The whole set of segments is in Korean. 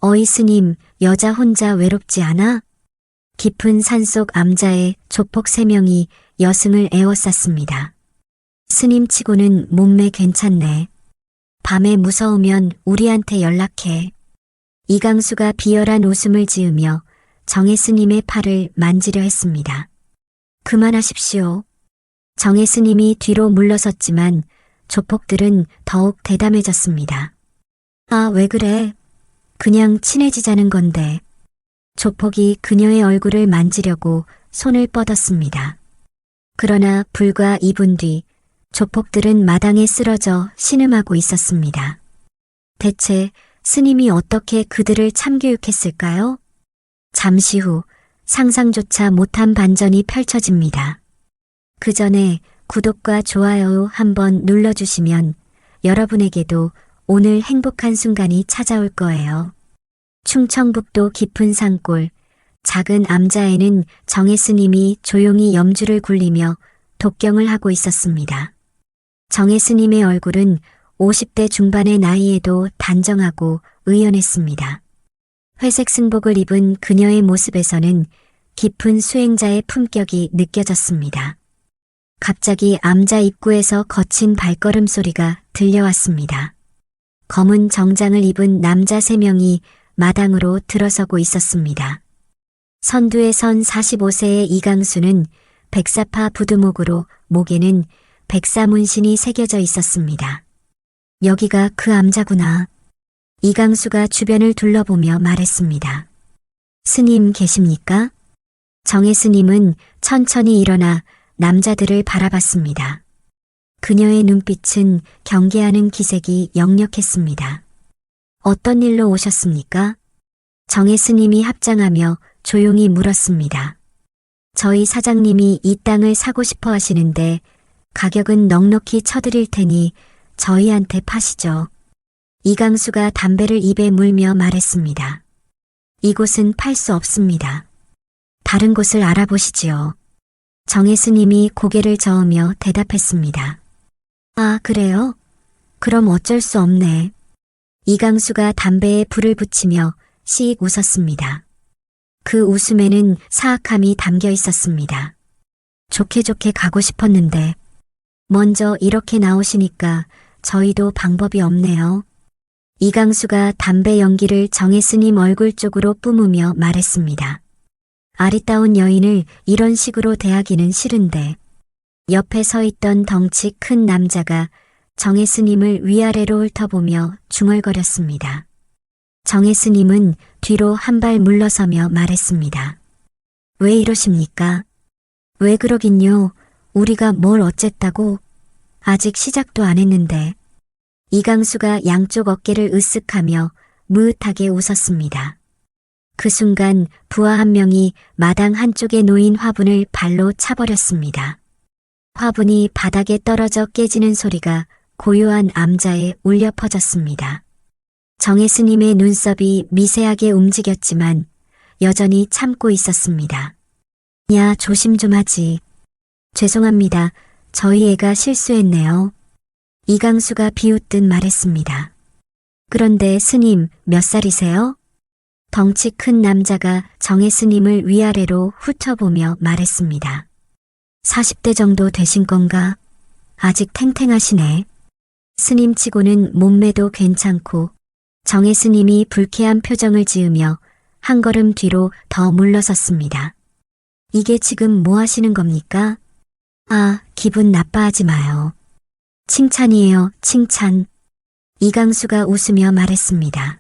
어이 스님, 여자 혼자 외롭지 않아? 깊은 산속 암자에 조폭 3명이 여승을 에워쌌습니다. 스님치고는 몸매 괜찮네. 밤에 무서우면 우리한테 연락해. 이강수가 비열한 웃음을 지으며 정혜 스님의 팔을 만지려 했습니다. 그만하십시오. 정혜 스님이 뒤로 물러섰지만 조폭들은 더욱 대담해졌습니다. 아, 왜 그래? 그냥 친해지자는 건데. 조폭이 그녀의 얼굴을 만지려고 손을 뻗었습니다. 그러나 불과 2분 뒤 조폭들은 마당에 쓰러져 신음하고 있었습니다. 대체 스님이 어떻게 그들을 참교육했을까요? 잠시 후 상상조차 못한 반전이 펼쳐집니다. 그 전에 구독과 좋아요 한번 눌러주시면 여러분에게도 오늘 행복한 순간이 찾아올 거예요. 충청북도 깊은 산골 작은 암자에는 정혜 스님이 조용히 염주를 굴리며 독경을 하고 있었습니다. 정혜 스님의 얼굴은 50대 중반의 나이에도 단정하고 의연했습니다. 회색 승복을 입은 그녀의 모습에서는 깊은 수행자의 품격이 느껴졌습니다. 갑자기 암자 입구에서 거친 발걸음 소리가 들려왔습니다. 검은 정장을 입은 남자 3명이 마당으로 들어서고 있었습니다. 선두에 선 45세의 이강수는 백사파 부두목으로 목에는 백사문신이 새겨져 있었습니다. 여기가 그 암자구나. 이강수가 주변을 둘러보며 말했습니다. 스님 계십니까? 정혜 스님은 천천히 일어나 남자들을 바라봤습니다. 그녀의 눈빛은 경계하는 기색이 역력했습니다. 어떤 일로 오셨습니까? 정혜 스님이 합장하며 조용히 물었습니다. 저희 사장님이 이 땅을 사고 싶어 하시는데 가격은 넉넉히 쳐드릴 테니 저희한테 파시죠. 이강수가 담배를 입에 물며 말했습니다. 이곳은 팔 수 없습니다. 다른 곳을 알아보시지요. 정혜 스님이 고개를 저으며 대답했습니다. 아, 그래요? 그럼 어쩔 수 없네. 이강수가 담배에 불을 붙이며 씩 웃었습니다. 그 웃음에는 사악함이 담겨 있었습니다. 좋게 좋게 가고 싶었는데 먼저 이렇게 나오시니까 저희도 방법이 없네요. 이강수가 담배 연기를 정혜 스님 얼굴 쪽으로 뿜으며 말했습니다. 아리따운 여인을 이런 식으로 대하기는 싫은데. 옆에 서 있던 덩치 큰 남자가 정혜 스님을 위아래로 훑어보며 중얼거렸습니다. 정혜 스님은 뒤로 한 발 물러서며 말했습니다. 왜 이러십니까? 왜 그러긴요. 우리가 뭘 어쨌다고? 아직 시작도 안 했는데. 이강수가 양쪽 어깨를 으쓱하며 무릇하게 웃었습니다. 그 순간 부하 한 명이 마당 한쪽에 놓인 화분을 발로 차버렸습니다. 화분이 바닥에 떨어져 깨지는 소리가 고요한 암자에 울려 퍼졌습니다. 정혜 스님의 눈썹이 미세하게 움직였지만 여전히 참고 있었습니다. 야, 조심 좀 하지. 죄송합니다. 저희 애가 실수했네요. 이강수가 비웃듯 말했습니다. 그런데 스님 몇 살이세요? 덩치 큰 남자가 정혜 스님을 위아래로 훑어보며 말했습니다. 40대 정도 되신 건가? 아직 탱탱하시네. 스님치고는 몸매도 괜찮고 정혜 스님이 불쾌한 표정을 지으며 한 걸음 뒤로 더 물러섰습니다. 이게 지금 뭐 하시는 겁니까? 아, 기분 나빠하지 마요. 칭찬이에요, 칭찬. 이강수가 웃으며 말했습니다.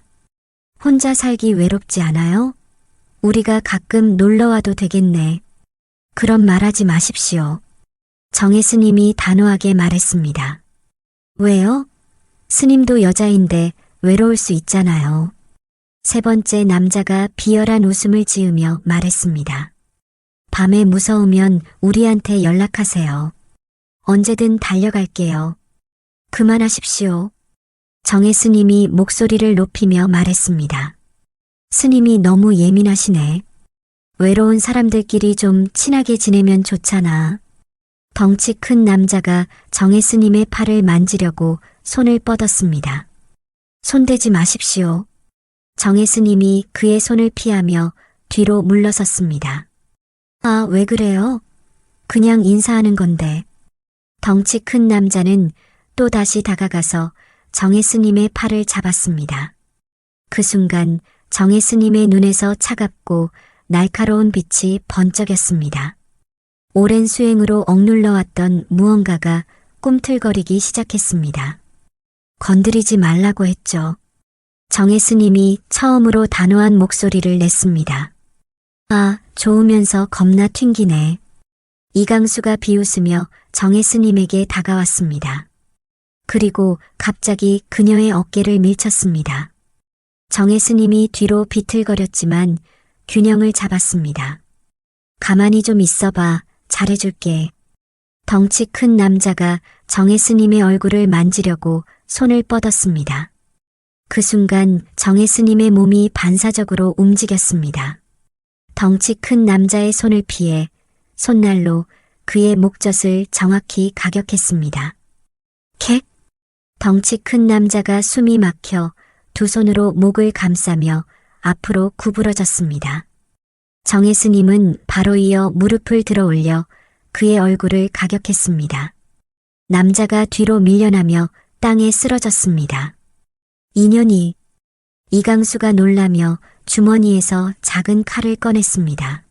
혼자 살기 외롭지 않아요? 우리가 가끔 놀러와도 되겠네. 그런 말하지 마십시오. 정혜 스님이 단호하게 말했습니다. 왜요? 스님도 여자인데 외로울 수 있잖아요. 3번째 남자가 비열한 웃음을 지으며 말했습니다. 밤에 무서우면 우리한테 연락하세요. 언제든 달려갈게요. 그만하십시오. 정혜 스님이 목소리를 높이며 말했습니다. 스님이 너무 예민하시네. 외로운 사람들끼리 좀 친하게 지내면 좋잖아. 덩치 큰 남자가 정혜 스님의 팔을 만지려고 손을 뻗었습니다. 손대지 마십시오. 정혜 스님이 그의 손을 피하며 뒤로 물러섰습니다. 아, 왜 그래요? 그냥 인사하는 건데. 덩치 큰 남자는 또 다시 다가가서 정혜 스님의 팔을 잡았습니다. 그 순간 정혜 스님의 눈에서 차갑고 날카로운 빛이 번쩍였습니다. 오랜 수행으로 억눌러왔던 무언가가 꿈틀거리기 시작했습니다. 건드리지 말라고 했죠. 정혜 스님이 처음으로 단호한 목소리를 냈습니다. 아, 좋으면서 겁나 튕기네. 이강수가 비웃으며 정혜 스님에게 다가왔습니다. 그리고 갑자기 그녀의 어깨를 밀쳤습니다. 정혜 스님이 뒤로 비틀거렸지만 균형을 잡았습니다. 가만히 좀 있어봐, 잘해줄게. 덩치 큰 남자가 정혜 스님의 얼굴을 만지려고 손을 뻗었습니다. 그 순간 정혜 스님의 몸이 반사적으로 움직였습니다. 덩치 큰 남자의 손을 피해 손날로 그의 목젖을 정확히 가격했습니다. 객! 덩치 큰 남자가 숨이 막혀 두 손으로 목을 감싸며 앞으로 구부러졌습니다. 정혜 스님은 바로 이어 무릎을 들어 올려 그의 얼굴을 가격했습니다. 남자가 뒤로 밀려나며 땅에 쓰러졌습니다. 인연이. 이강수가 놀라며 주머니에서 작은 칼을 꺼냈습니다.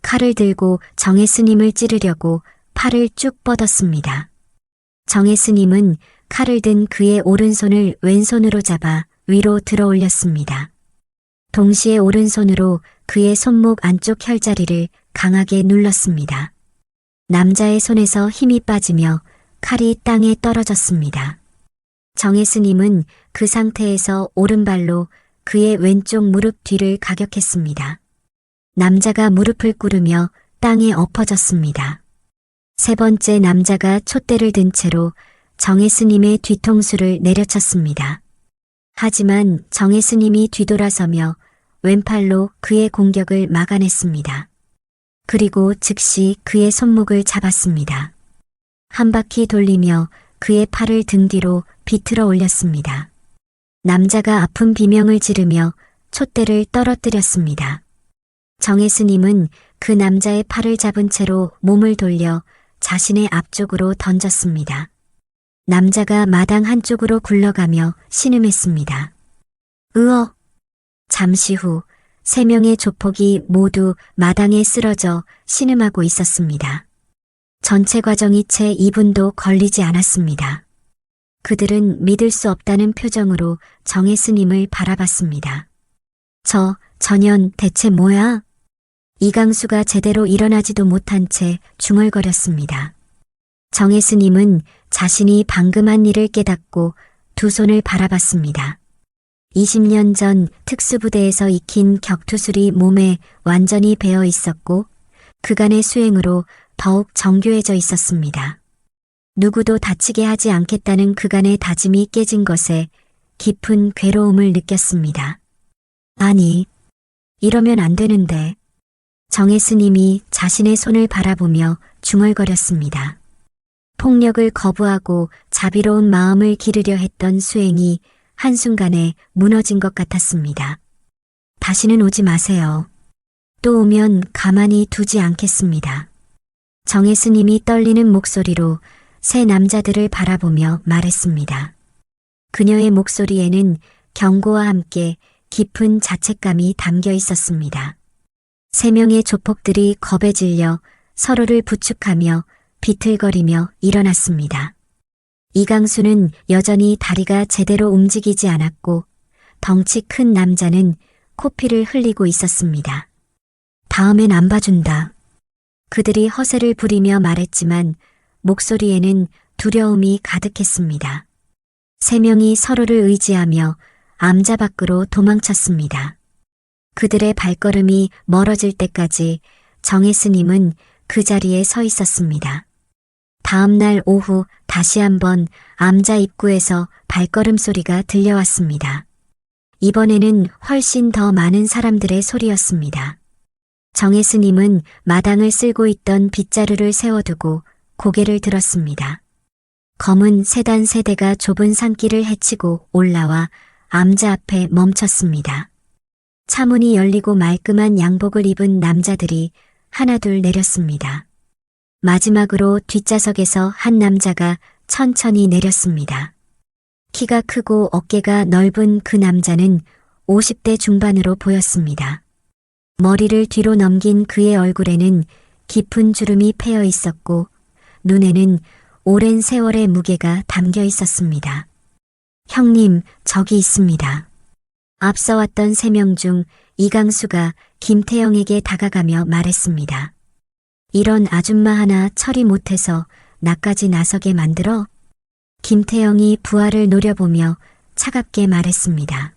칼을 들고 정혜 스님을 찌르려고 팔을 쭉 뻗었습니다. 정혜 스님은 칼을 든 그의 오른손을 왼손으로 잡아 위로 들어 올렸습니다. 동시에 오른손으로 그의 손목 안쪽 혈자리를 강하게 눌렀습니다. 남자의 손에서 힘이 빠지며 칼이 땅에 떨어졌습니다. 정혜 스님은 그 상태에서 오른발로 그의 왼쪽 무릎 뒤를 가격했습니다. 남자가 무릎을 꿇으며 땅에 엎어졌습니다. 세 번째 남자가 촛대를 든 채로 정혜 스님의 뒤통수를 내려쳤습니다. 하지만 정혜 스님이 뒤돌아서며 왼팔로 그의 공격을 막아냈습니다. 그리고 즉시 그의 손목을 잡았습니다. 한 바퀴 돌리며 그의 팔을 등 뒤로 비틀어 올렸습니다. 남자가 아픈 비명을 지르며 촛대를 떨어뜨렸습니다. 정혜 스님은 그 남자의 팔을 잡은 채로 몸을 돌려 자신의 앞쪽으로 던졌습니다. 남자가 마당 한쪽으로 굴러가며 신음했습니다. 으어! 잠시 후 3명의 조폭이 모두 마당에 쓰러져 신음하고 있었습니다. 전체 과정이 채 2분도 걸리지 않았습니다. 그들은 믿을 수 없다는 표정으로 정혜 스님을 바라봤습니다. 저 전현 대체 뭐야? 이강수가 제대로 일어나지도 못한 채 중얼거렸습니다. 정혜 스님은 자신이 방금 한 일을 깨닫고 두 손을 바라봤습니다. 20년 전 특수부대에서 익힌 격투술이 몸에 완전히 배어 있었고 그간의 수행으로 더욱 정교해져 있었습니다. 누구도 다치게 하지 않겠다는 그간의 다짐이 깨진 것에 깊은 괴로움을 느꼈습니다. 아니, 이러면 안 되는데. 정혜 스님이 자신의 손을 바라보며 중얼거렸습니다. 폭력을 거부하고 자비로운 마음을 기르려 했던 수행이 한순간에 무너진 것 같았습니다. 다시는 오지 마세요. 또 오면 가만히 두지 않겠습니다. 정혜 스님이 떨리는 목소리로 세 남자들을 바라보며 말했습니다. 그녀의 목소리에는 경고와 함께 깊은 자책감이 담겨 있었습니다. 3명의 조폭들이 겁에 질려 서로를 부축하며 비틀거리며 일어났습니다. 이강수는 여전히 다리가 제대로 움직이지 않았고 덩치 큰 남자는 코피를 흘리고 있었습니다. 다음엔 안 봐준다. 그들이 허세를 부리며 말했지만 목소리에는 두려움이 가득했습니다. 3명이 서로를 의지하며 암자 밖으로 도망쳤습니다. 그들의 발걸음이 멀어질 때까지 정혜 스님은 그 자리에 서 있었습니다. 다음 날 오후 다시 한번 암자 입구에서 발걸음 소리가 들려왔습니다. 이번에는 훨씬 더 많은 사람들의 소리였습니다. 정혜 스님은 마당을 쓸고 있던 빗자루를 세워두고 고개를 들었습니다. 검은 세단 세대가 좁은 산길을 헤치고 올라와 암자 앞에 멈췄습니다. 차문이 열리고 말끔한 양복을 입은 남자들이 하나둘 내렸습니다. 마지막으로 뒷좌석에서 한 남자가 천천히 내렸습니다. 키가 크고 어깨가 넓은 그 남자는 50대 중반으로 보였습니다. 머리를 뒤로 넘긴 그의 얼굴에는 깊은 주름이 패여 있었고 눈에는 오랜 세월의 무게가 담겨 있었습니다. 형님, 저기 있습니다. 앞서 왔던 3명 중 이강수가 김태영에게 다가가며 말했습니다. 이런 아줌마 하나 처리 못해서 나까지 나서게 만들어? 김태영이 부하를 노려보며 차갑게 말했습니다.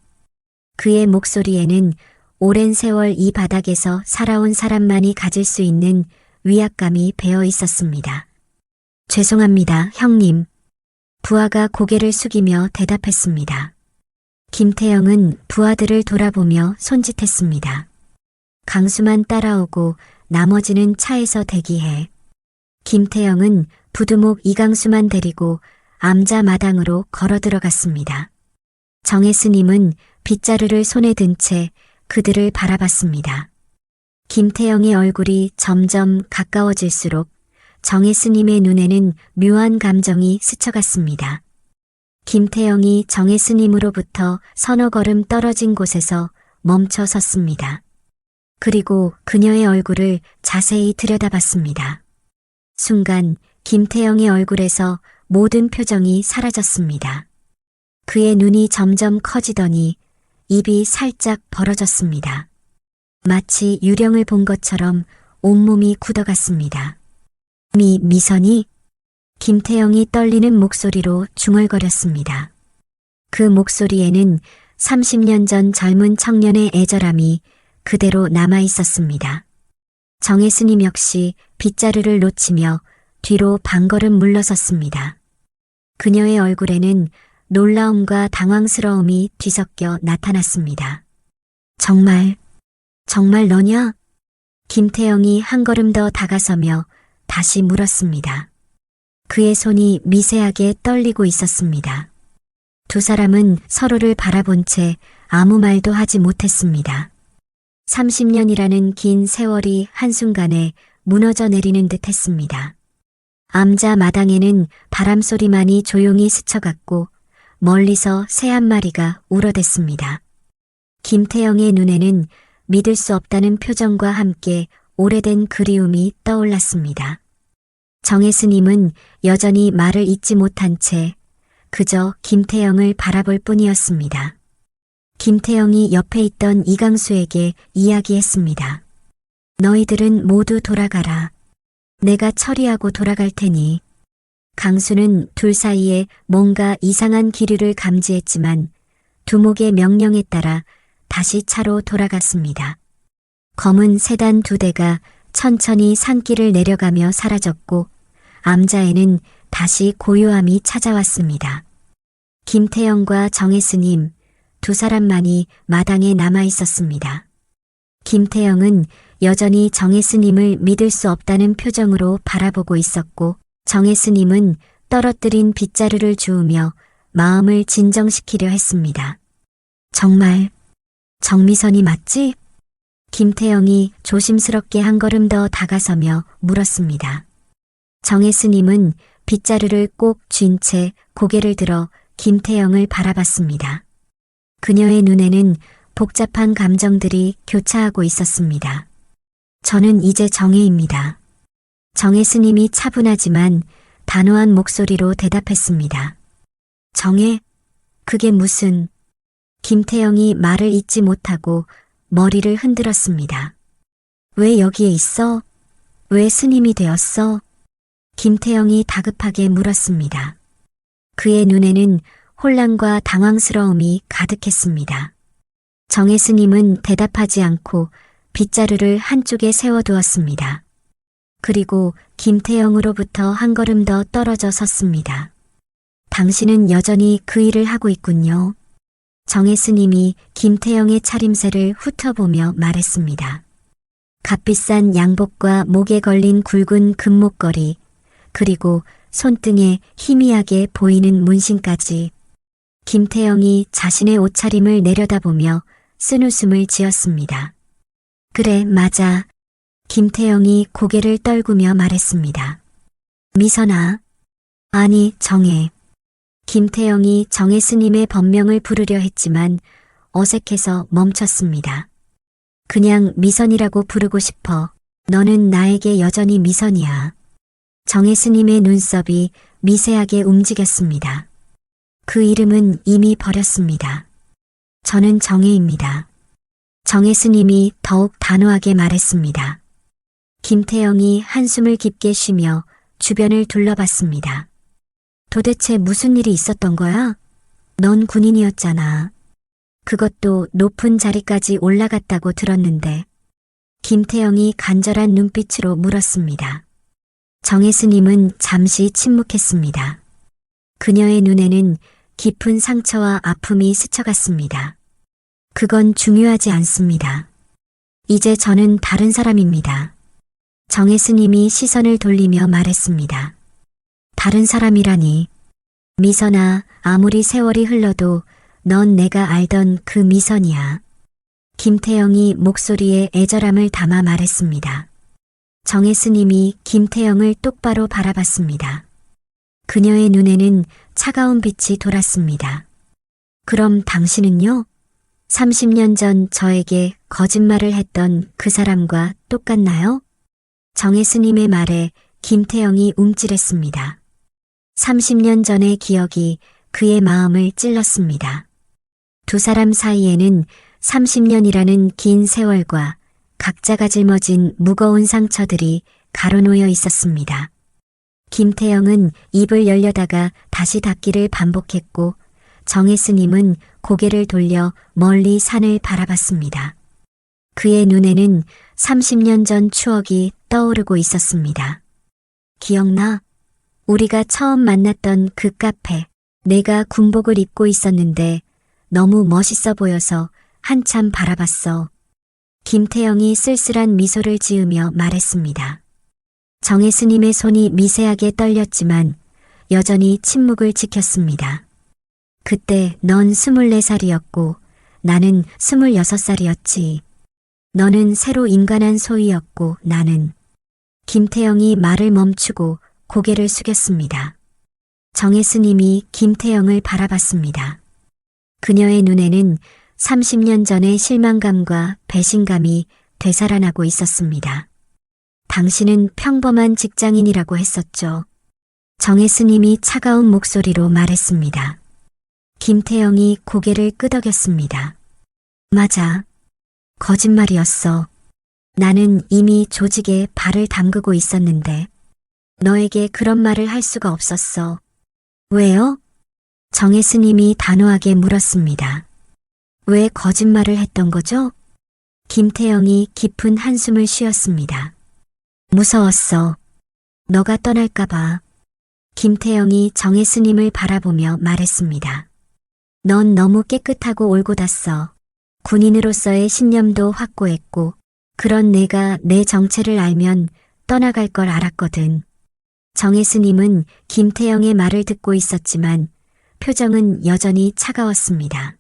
그의 목소리에는 오랜 세월 이 바닥에서 살아온 사람만이 가질 수 있는 위압감이 배어 있었습니다. 죄송합니다, 형님. 부하가 고개를 숙이며 대답했습니다. 김태영은 부하들을 돌아보며 손짓했습니다. 강수만 따라오고 나머지는 차에서 대기해. 김태영은 부두목 이강수만 데리고 암자 마당으로 걸어 들어갔습니다. 정혜스님은 빗자루를 손에 든 채 그들을 바라봤습니다. 김태영의 얼굴이 점점 가까워질수록 정혜스님의 눈에는 묘한 감정이 스쳐갔습니다. 김태영이 정혜스님으로부터 서너 걸음 떨어진 곳에서 멈춰 섰습니다. 그리고 그녀의 얼굴을 자세히 들여다봤습니다. 순간 김태영의 얼굴에서 모든 표정이 사라졌습니다. 그의 눈이 점점 커지더니 입이 살짝 벌어졌습니다. 마치 유령을 본 것처럼 온몸이 굳어갔습니다. 미선이? 김태영이 떨리는 목소리로 중얼거렸습니다. 그 목소리에는 30년 전 젊은 청년의 애절함이 그대로 남아 있었습니다. 정혜스님 역시 빗자루를 놓치며 뒤로 반걸음 물러섰습니다. 그녀의 얼굴에는 놀라움과 당황스러움이 뒤섞여 나타났습니다. 정말 너냐? 김태영이 한 걸음 더 다가서며 다시 물었습니다. 그의 손이 미세하게 떨리고 있었습니다. 두 사람은 서로를 바라본 채 아무 말도 하지 못했습니다. 30년이라는 긴 세월이 한순간에 무너져 내리는 듯 했습니다. 암자 마당에는 바람소리만이 조용히 스쳐갔고 멀리서 새 한 마리가 울어댔습니다. 김태영의 눈에는 믿을 수 없다는 표정과 함께 오래된 그리움이 떠올랐습니다. 정혜스님은 여전히 말을 잇지 못한 채 그저 김태영을 바라볼 뿐이었습니다. 김태영이 옆에 있던 이강수에게 이야기했습니다. 너희들은 모두 돌아가라. 내가 처리하고 돌아갈 테니. 강수는 둘 사이에 뭔가 이상한 기류를 감지했지만 두목의 명령에 따라 다시 차로 돌아갔습니다. 검은 세단 2대가 천천히 산길을 내려가며 사라졌고 암자에는 다시 고요함이 찾아왔습니다. 김태영과 정혜스님 두 사람만이 마당에 남아 있었습니다. 김태영은 여전히 정혜스님을 믿을 수 없다는 표정으로 바라보고 있었고 정혜스님은 떨어뜨린 빗자루를 주우며 마음을 진정시키려 했습니다. 정말 정미선이 맞지? 김태영이 조심스럽게 한 걸음 더 다가서며 물었습니다. 정혜스님은 빗자루를 꼭 쥔 채 고개를 들어 김태영을 바라봤습니다. 그녀의 눈에는 복잡한 감정들이 교차하고 있었습니다. 저는 이제 정혜입니다. 정혜스님이 차분하지만 단호한 목소리로 대답했습니다. 정혜? 그게 무슨... 김태영이 말을 잇지 못하고 머리를 흔들었습니다. 왜 여기에 있어? 왜 스님이 되었어? 김태영이 다급하게 물었습니다. 그의 눈에는 혼란과 당황스러움이 가득했습니다. 정혜스님은 대답하지 않고 빗자루를 한쪽에 세워두었습니다. 그리고 김태영으로부터 한 걸음 더 떨어져 섰습니다. 당신은 여전히 그 일을 하고 있군요. 정혜스님이 김태영의 차림새를 훑어보며 말했습니다. 값비싼 양복과 목에 걸린 굵은 금목걸이, 그리고 손등에 희미하게 보이는 문신까지. 김태영이 자신의 옷차림을 내려다보며 쓴웃음을 지었습니다. 그래, 맞아. 김태영이 고개를 떨구며 말했습니다. 미선아. 아니, 정혜. 김태영이 정혜 스님의 법명을 부르려 했지만 어색해서 멈췄습니다. 그냥 미선이라고 부르고 싶어. 너는 나에게 여전히 미선이야. 정혜 스님의 눈썹이 미세하게 움직였습니다. 그 이름은 이미 버렸습니다. 저는 정혜입니다. 정혜 스님이 더욱 단호하게 말했습니다. 김태영이 한숨을 깊게 쉬며 주변을 둘러봤습니다. 도대체 무슨 일이 있었던 거야? 넌 군인이었잖아. 그것도 높은 자리까지 올라갔다고 들었는데. 김태영이 간절한 눈빛으로 물었습니다. 정혜 스님은 잠시 침묵했습니다. 그녀의 눈에는 깊은 상처와 아픔이 스쳐갔습니다. 그건 중요하지 않습니다. 이제 저는 다른 사람입니다. 정혜 스님이 시선을 돌리며 말했습니다. 다른 사람이라니. 미선아, 아무리 세월이 흘러도 넌 내가 알던 그 미선이야. 김태영이 목소리에 애절함을 담아 말했습니다. 정혜 스님이 김태영을 똑바로 바라봤습니다. 그녀의 눈에는 차가운 빛이 돌았습니다. 그럼 당신은요? 30년 전 저에게 거짓말을 했던 그 사람과 똑같나요? 정혜 스님의 말에 김태영이 움찔했습니다. 30년 전의 기억이 그의 마음을 찔렀습니다. 두 사람 사이에는 30년이라는 긴 세월과 각자가 짊어진 무거운 상처들이 가로놓여 있었습니다. 김태영은 입을 열려다가 다시 닫기를 반복했고 정혜 스님은 고개를 돌려 멀리 산을 바라봤습니다. 그의 눈에는 30년 전 추억이 떠오르고 있었습니다. 기억나? 우리가 처음 만났던 그 카페. 내가 군복을 입고 있었는데 너무 멋있어 보여서 한참 바라봤어. 김태영이 쓸쓸한 미소를 지으며 말했습니다. 정혜 스님의 손이 미세하게 떨렸지만 여전히 침묵을 지켰습니다. 그때 넌 24살이었고 나는 26살이었지. 너는 새로 인간한 소희였고 나는. 김태영이 말을 멈추고 고개를 숙였습니다. 정혜 스님이 김태영을 바라봤습니다. 그녀의 눈에는 30년 전의 실망감과 배신감이 되살아나고 있었습니다. 당신은 평범한 직장인이라고 했었죠. 정혜 스님이 차가운 목소리로 말했습니다. 김태영이 고개를 끄덕였습니다. 맞아. 거짓말이었어. 나는 이미 조직에 발을 담그고 있었는데 너에게 그런 말을 할 수가 없었어. 왜요? 정혜 스님이 단호하게 물었습니다. 왜 거짓말을 했던 거죠? 김태영이 깊은 한숨을 쉬었습니다. 무서웠어. 너가 떠날까봐. 김태영이 정혜 스님을 바라보며 말했습니다. 넌 너무 깨끗하고 올곧았어. 군인으로서의 신념도 확고했고 그런 내가 내 정체를 알면 떠나갈 걸 알았거든. 정혜 스님은 김태영의 말을 듣고 있었지만 표정은 여전히 차가웠습니다.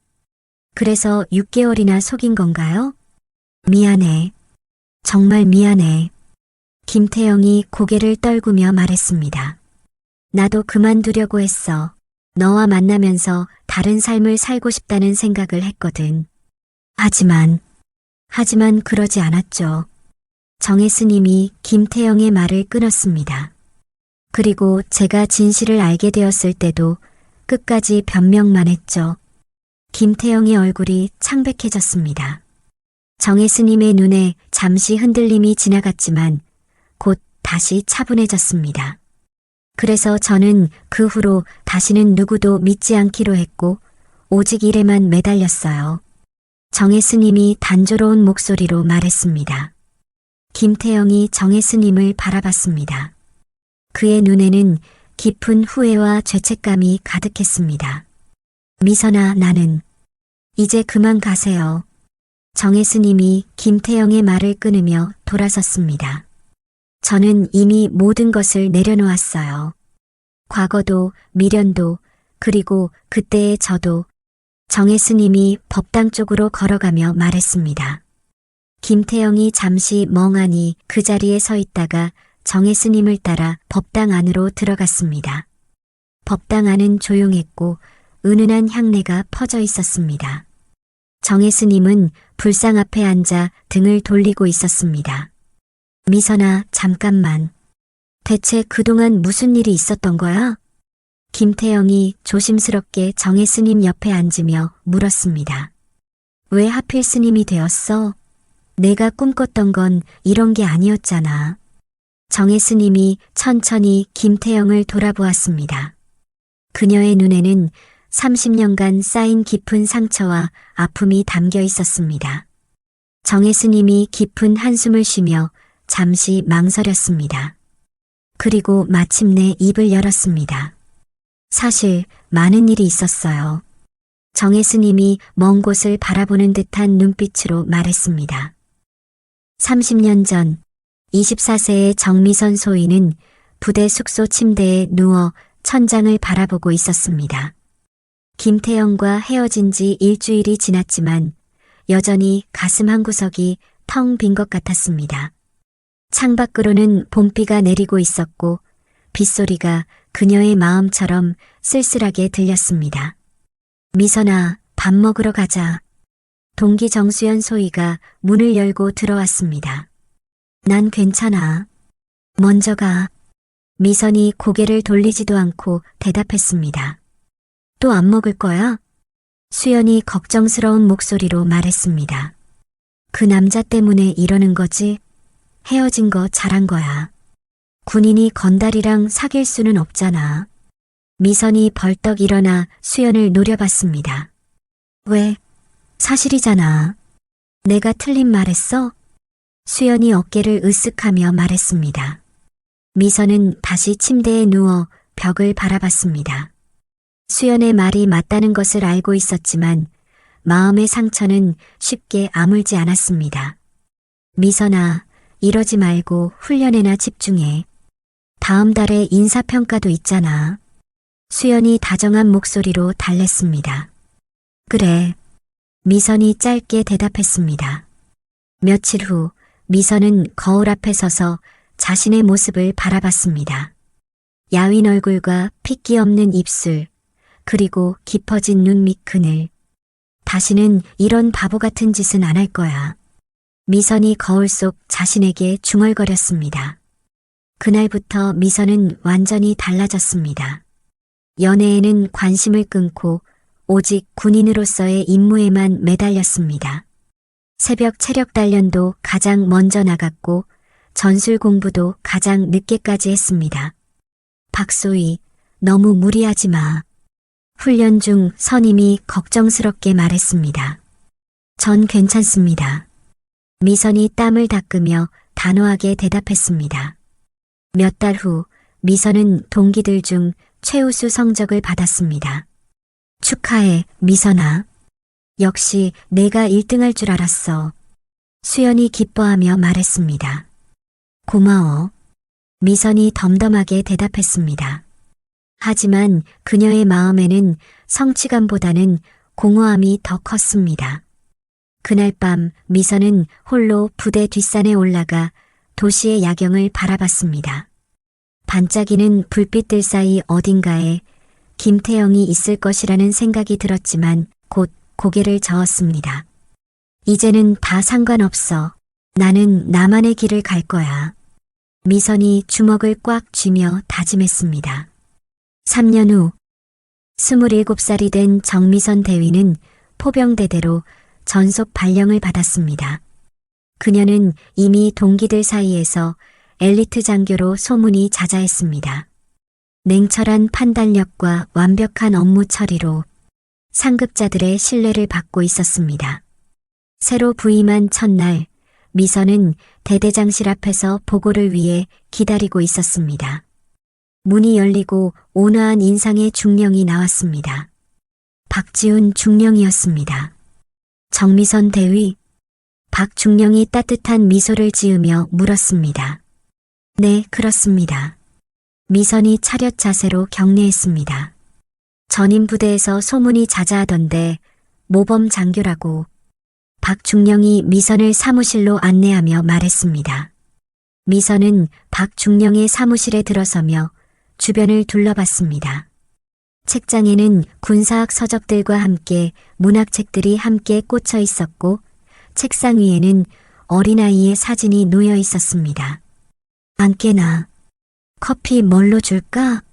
그래서 6개월이나 속인 건가요? 미안해. 정말 미안해. 김태영이 고개를 떨구며 말했습니다. 나도 그만두려고 했어. 너와 만나면서 다른 삶을 살고 싶다는 생각을 했거든. 하지만 그러지 않았죠. 정혜 스님이 김태영의 말을 끊었습니다. 그리고 제가 진실을 알게 되었을 때도 끝까지 변명만 했죠. 김태영의 얼굴이 창백해졌습니다. 정혜 스님의 눈에 잠시 흔들림이 지나갔지만 곧 다시 차분해졌습니다. 그래서 저는 그 후로 다시는 누구도 믿지 않기로 했고 오직 일에만 매달렸어요. 정혜 스님이 단조로운 목소리로 말했습니다. 김태영이 정혜 스님을 바라봤습니다. 그의 눈에는 깊은 후회와 죄책감이 가득했습니다. 미선아, 나는 이제 그만 가세요. 정혜 스님이 김태영의 말을 끊으며 돌아섰습니다. 저는 이미 모든 것을 내려놓았어요. 과거도 미련도 그리고 그때의 저도 정혜 스님이 법당 쪽으로 걸어가며 말했습니다. 김태영이 잠시 멍하니 그 자리에 서 있다가 정혜 스님을 따라 법당 안으로 들어갔습니다. 법당 안은 조용했고 은은한 향내가 퍼져 있었습니다. 정혜 스님은 불상 앞에 앉아 등을 돌리고 있었습니다. 미선아, 잠깐만. 대체 그동안 무슨 일이 있었던 거야? 김태영이 조심스럽게 정혜 스님 옆에 앉으며 물었습니다. 왜 하필 스님이 되었어? 내가 꿈꿨던 건 이런 게 아니었잖아. 정혜 스님이 천천히 김태영을 돌아보았습니다. 그녀의 눈에는 30년간 쌓인 깊은 상처와 아픔이 담겨 있었습니다. 정혜 스님이 깊은 한숨을 쉬며 잠시 망설였습니다. 그리고 마침내 입을 열었습니다. 사실 많은 일이 있었어요. 정혜 스님이 먼 곳을 바라보는 듯한 눈빛으로 말했습니다. 30년 전 24세의 정미선 소인은 부대 숙소 침대에 누워 천장을 바라보고 있었습니다. 김태영과 헤어진 지 일주일이 지났지만 여전히 가슴 한구석이 텅 빈 것 같았습니다. 창밖으로는 봄비가 내리고 있었고 빗소리가 그녀의 마음처럼 쓸쓸하게 들렸습니다. 미선아, 밥 먹으러 가자. 동기 정수연 소희가 문을 열고 들어왔습니다. 난 괜찮아. 먼저 가. 미선이 고개를 돌리지도 않고 대답했습니다. 또 안 먹을 거야? 수연이 걱정스러운 목소리로 말했습니다. 그 남자 때문에 이러는 거지? 헤어진 거 잘한 거야. 군인이 건달이랑 사귈 수는 없잖아. 미선이 벌떡 일어나 수연을 노려봤습니다. 왜? 사실이잖아. 내가 틀린 말했어? 수연이 어깨를 으쓱하며 말했습니다. 미선은 다시 침대에 누워 벽을 바라봤습니다. 수연의 말이 맞다는 것을 알고 있었지만 마음의 상처는 쉽게 아물지 않았습니다. 미선아, 이러지 말고 훈련에나 집중해. 다음 달에 인사평가도 있잖아. 수연이 다정한 목소리로 달랬습니다. 그래. 미선이 짧게 대답했습니다. 며칠 후 미선은 거울 앞에 서서 자신의 모습을 바라봤습니다. 야윈 얼굴과 핏기 없는 입술, 그리고 깊어진 눈 밑 그늘. 다시는 이런 바보 같은 짓은 안 할 거야. 미선이 거울 속 자신에게 중얼거렸습니다. 그날부터 미선은 완전히 달라졌습니다. 연애에는 관심을 끊고 오직 군인으로서의 임무에만 매달렸습니다. 새벽 체력 단련도 가장 먼저 나갔고 전술 공부도 가장 늦게까지 했습니다. 박소희, 너무 무리하지 마. 훈련 중 선임이 걱정스럽게 말했습니다. 전 괜찮습니다. 미선이 땀을 닦으며 단호하게 대답했습니다. 몇 달 후 미선은 동기들 중 최우수 성적을 받았습니다. 축하해, 미선아. 역시 내가 1등할 줄 알았어. 수연이 기뻐하며 말했습니다. 고마워. 미선이 덤덤하게 대답했습니다. 하지만 그녀의 마음에는 성취감보다는 공허함이 더 컸습니다. 그날 밤 미선은 홀로 부대 뒷산에 올라가 도시의 야경을 바라봤습니다. 반짝이는 불빛들 사이 어딘가에 김태영이 있을 것이라는 생각이 들었지만 곧 고개를 저었습니다. 이제는 다 상관없어. 나는 나만의 길을 갈 거야. 미선이 주먹을 꽉 쥐며 다짐했습니다. 3년 후 27살이 된 정미선 대위는 포병대대로 전속 발령을 받았습니다. 그녀는 이미 동기들 사이에서 엘리트 장교로 소문이 자자했습니다. 냉철한 판단력과 완벽한 업무 처리로 상급자들의 신뢰를 받고 있었습니다. 새로 부임한 첫날, 미선은 대대장실 앞에서 보고를 위해 기다리고 있었습니다. 문이 열리고 온화한 인상의 중령이 나왔습니다. 박지훈 중령이었습니다. 정미선 대위, 박 중령이 따뜻한 미소를 지으며 물었습니다. 네, 그렇습니다. 미선이 차렷 자세로 경례했습니다. 전임 부대에서 소문이 자자하던데 모범 장교라고. 박중령이 미선을 사무실로 안내하며 말했습니다. 미선은 박중령의 사무실에 들어서며 주변을 둘러봤습니다. 책장에는 군사학 서적들과 함께 문학책들이 함께 꽂혀 있었고 책상 위에는 어린아이의 사진이 놓여 있었습니다. 앉게나. 커피 뭘로 줄까?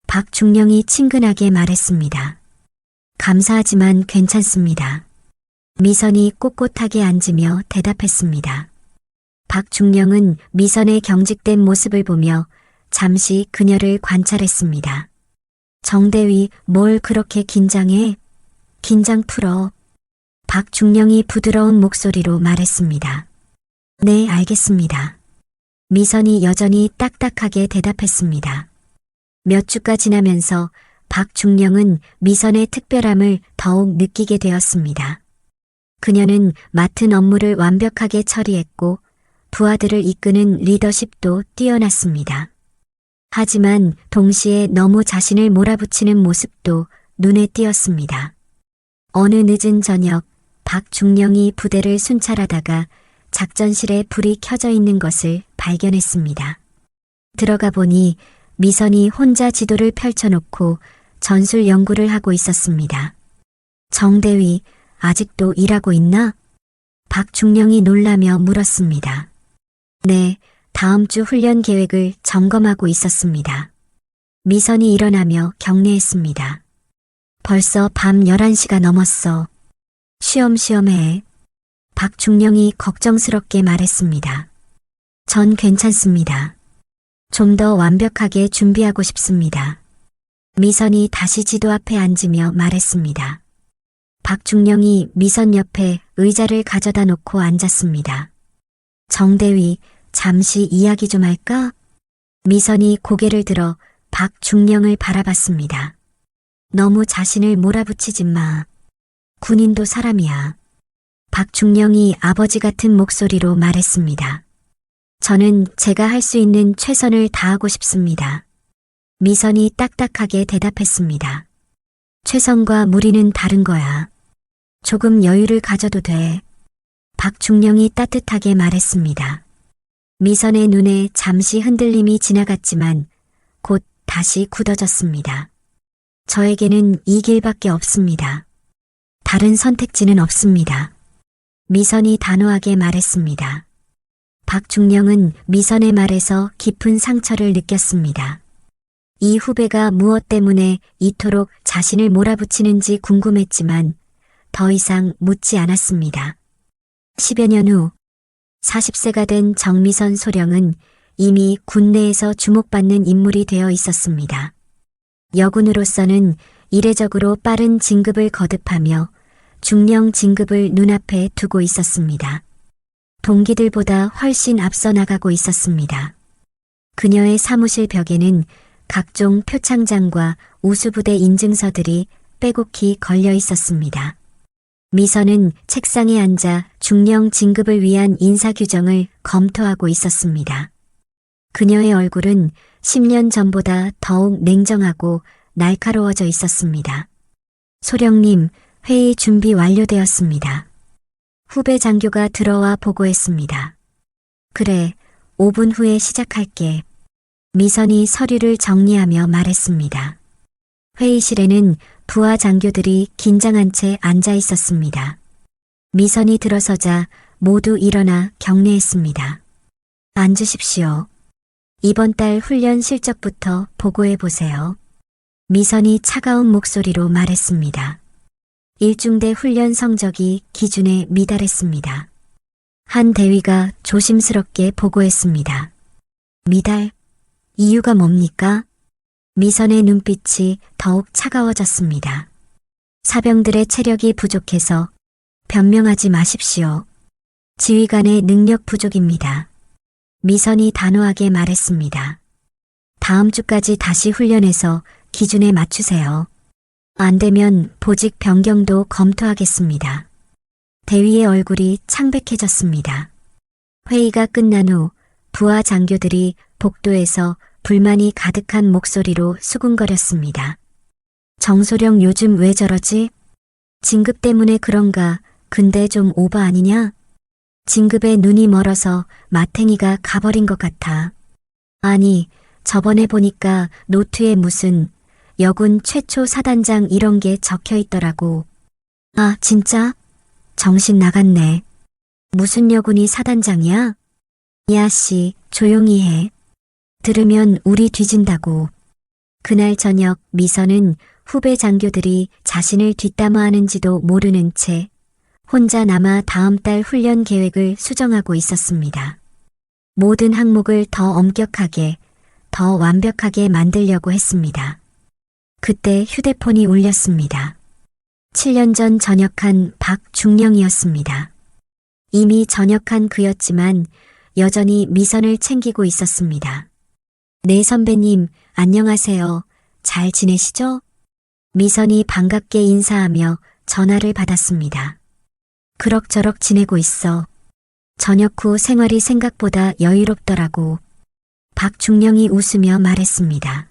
박중령이 친근하게 말했습니다. 감사하지만 괜찮습니다. 미선이 꼿꼿하게 앉으며 대답했습니다. 박중령은 미선의 경직된 모습을 보며 잠시 그녀를 관찰했습니다. 정대위, 뭘 그렇게 긴장해? 긴장 풀어. 박중령이 부드러운 목소리로 말했습니다. 네, 알겠습니다. 미선이 여전히 딱딱하게 대답했습니다. 몇 주가 지나면서 박중령은 미선의 특별함을 더욱 느끼게 되었습니다. 그녀는 맡은 업무를 완벽하게 처리했고 부하들을 이끄는 리더십도 뛰어났습니다. 하지만 동시에 너무 자신을 몰아붙이는 모습도 눈에 띄었습니다. 어느 늦은 저녁, 박중령이 부대를 순찰하다가 작전실에 불이 켜져 있는 것을 발견했습니다. 들어가 보니 미선이 혼자 지도를 펼쳐놓고 전술 연구를 하고 있었습니다. 정대위, 아직도 일하고 있나? 박중령이 놀라며 물었습니다. 네, 다음 주 훈련 계획을 점검하고 있었습니다. 미선이 일어나며 격려했습니다. 벌써 밤 11시가 넘었어. 쉬엄쉬엄 해. 박중령이 걱정스럽게 말했습니다. 전 괜찮습니다. 좀 더 완벽하게 준비하고 싶습니다. 미선이 다시 지도 앞에 앉으며 말했습니다. 박중령이 미선 옆에 의자를 가져다 놓고 앉았습니다. 정대위, 잠시 이야기 좀 할까? 미선이 고개를 들어 박중령을 바라봤습니다. 너무 자신을 몰아붙이지 마. 군인도 사람이야. 박중령이 아버지 같은 목소리로 말했습니다. 저는 제가 할 수 있는 최선을 다하고 싶습니다. 미선이 딱딱하게 대답했습니다. 최선과 무리는 다른 거야. 조금 여유를 가져도 돼. 박중령이 따뜻하게 말했습니다. 미선의 눈에 잠시 흔들림이 지나갔지만 곧 다시 굳어졌습니다. 저에게는 이 길밖에 없습니다. 다른 선택지는 없습니다. 미선이 단호하게 말했습니다. 박중령은 미선의 말에서 깊은 상처를 느꼈습니다. 이 후배가 무엇 때문에 이토록 자신을 몰아붙이는지 궁금했지만 더 이상 묻지 않았습니다. 10여 년 후 40세가 된 정미선 소령은 이미 군내에서 주목받는 인물이 되어 있었습니다. 여군으로서는 이례적으로 빠른 진급을 거듭하며 중령 진급을 눈앞에 두고 있었습니다. 동기들보다 훨씬 앞서 나가고 있었습니다. 그녀의 사무실 벽에는 각종 표창장과 우수부대 인증서들이 빼곡히 걸려 있었습니다. 미선은 책상에 앉아 중령 진급을 위한 인사규정을 검토하고 있었습니다. 그녀의 얼굴은 10년 전보다 더욱 냉정하고 날카로워져 있었습니다. 소령님, 회의 준비 완료되었습니다. 후배 장교가 들어와 보고했습니다. 그래, 5분 후에 시작할게. 미선이 서류를 정리하며 말했습니다. 회의실에는 부하 장교들이 긴장한 채 앉아 있었습니다. 미선이 들어서자 모두 일어나 격려했습니다. 앉으십시오. 이번 달 훈련 실적부터 보고해 보세요. 미선이 차가운 목소리로 말했습니다. 일중대 훈련 성적이 기준에 미달했습니다. 한 대위가 조심스럽게 보고했습니다. 미달? 이유가 뭡니까? 미선의 눈빛이 더욱 차가워졌습니다. 사병들의 체력이 부족해서 변명하지 마십시오. 지휘관의 능력 부족입니다. 미선이 단호하게 말했습니다. 다음 주까지 다시 훈련해서 기준에 맞추세요. 안 되면 보직 변경도 검토하겠습니다. 대위의 얼굴이 창백해졌습니다. 회의가 끝난 후 부하 장교들이 복도에서 불만이 가득한 목소리로 수군거렸습니다. 정소령 요즘 왜 저러지? 진급 때문에 그런가? 근데 좀 오버 아니냐? 진급에 눈이 멀어서 마탱이가 가버린 것 같아. 아니, 저번에 보니까 노트에 무슨 여군 최초 사단장 이런 게 적혀 있더라고. 아, 진짜? 정신 나갔네. 무슨 여군이 사단장이야? 야씨, 조용히 해. 들으면 우리 뒤진다고. 그날 저녁 미선은 후배 장교들이 자신을 뒷담화하는지도 모르는 채 혼자 남아 다음 달 훈련 계획을 수정하고 있었습니다. 모든 항목을 더 엄격하게, 더 완벽하게 만들려고 했습니다. 그때 휴대폰이 울렸습니다. 7년 전 전역한 박중령이었습니다. 이미 전역한 그였지만 여전히 미선을 챙기고 있었습니다. 네 선배님, 안녕하세요. 잘 지내시죠? 미선이 반갑게 인사하며 전화를 받았습니다. 그럭저럭 지내고 있어. 전역 후 생활이 생각보다 여유롭더라고. 박중령이 웃으며 말했습니다.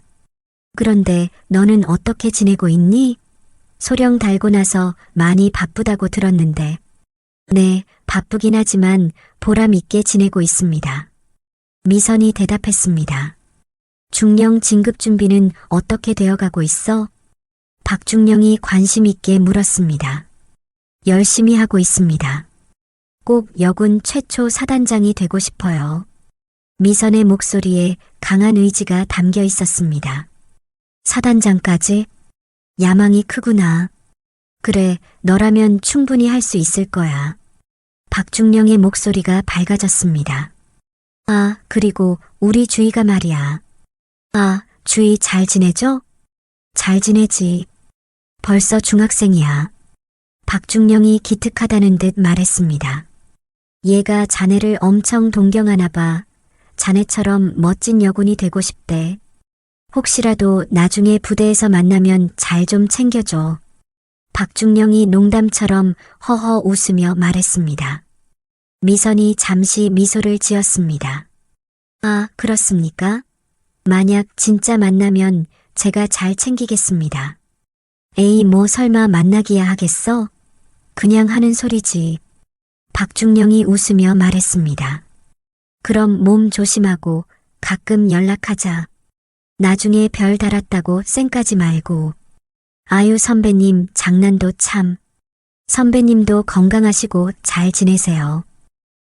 그런데 너는 어떻게 지내고 있니? 소령 달고 나서 많이 바쁘다고 들었는데. 네, 바쁘긴 하지만 보람 있게 지내고 있습니다. 미선이 대답했습니다. 중령 진급 준비는 어떻게 되어가고 있어? 박중령이 관심 있게 물었습니다. 열심히 하고 있습니다. 꼭 여군 최초 사단장이 되고 싶어요. 미선의 목소리에 강한 의지가 담겨 있었습니다. 사단장까지? 야망이 크구나. 그래, 너라면 충분히 할 수 있을 거야. 박중령의 목소리가 밝아졌습니다. 아, 그리고 우리 주희가 말이야. 아, 주희 잘 지내죠? 잘 지내지. 벌써 중학생이야. 박중령이 기특하다는 듯 말했습니다. 얘가 자네를 엄청 동경하나 봐. 자네처럼 멋진 여군이 되고 싶대. 혹시라도 나중에 부대에서 만나면 잘 좀 챙겨줘. 박중령이 농담처럼 허허 웃으며 말했습니다. 미선이 잠시 미소를 지었습니다. 아, 그렇습니까? 만약 진짜 만나면 제가 잘 챙기겠습니다. 에이, 뭐 설마 만나기야 하겠어? 그냥 하는 소리지. 박중령이 웃으며 말했습니다. 그럼 몸 조심하고 가끔 연락하자. 나중에 별 달았다고 쌩까지 말고. 아유 선배님 장난도 참. 선배님도 건강하시고 잘 지내세요.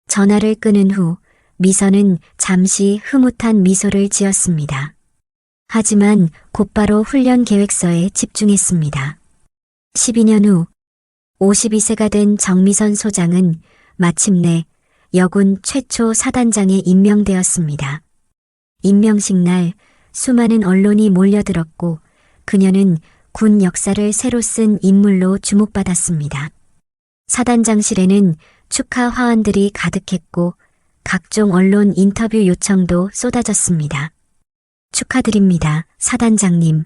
전화를 끊은 후 미선은 잠시 흐뭇한 미소를 지었습니다. 하지만 곧바로 훈련 계획서에 집중했습니다. 12년 후 52세가 된 정미선 소장은 마침내 여군 최초 사단장에 임명되었습니다. 임명식 날 수많은 언론이 몰려들었고 그녀는 군 역사를 새로 쓴 인물로 주목받았습니다. 사단장실에는 축하 화환들이 가득했고 각종 언론 인터뷰 요청도 쏟아졌습니다. 축하드립니다, 사단장님.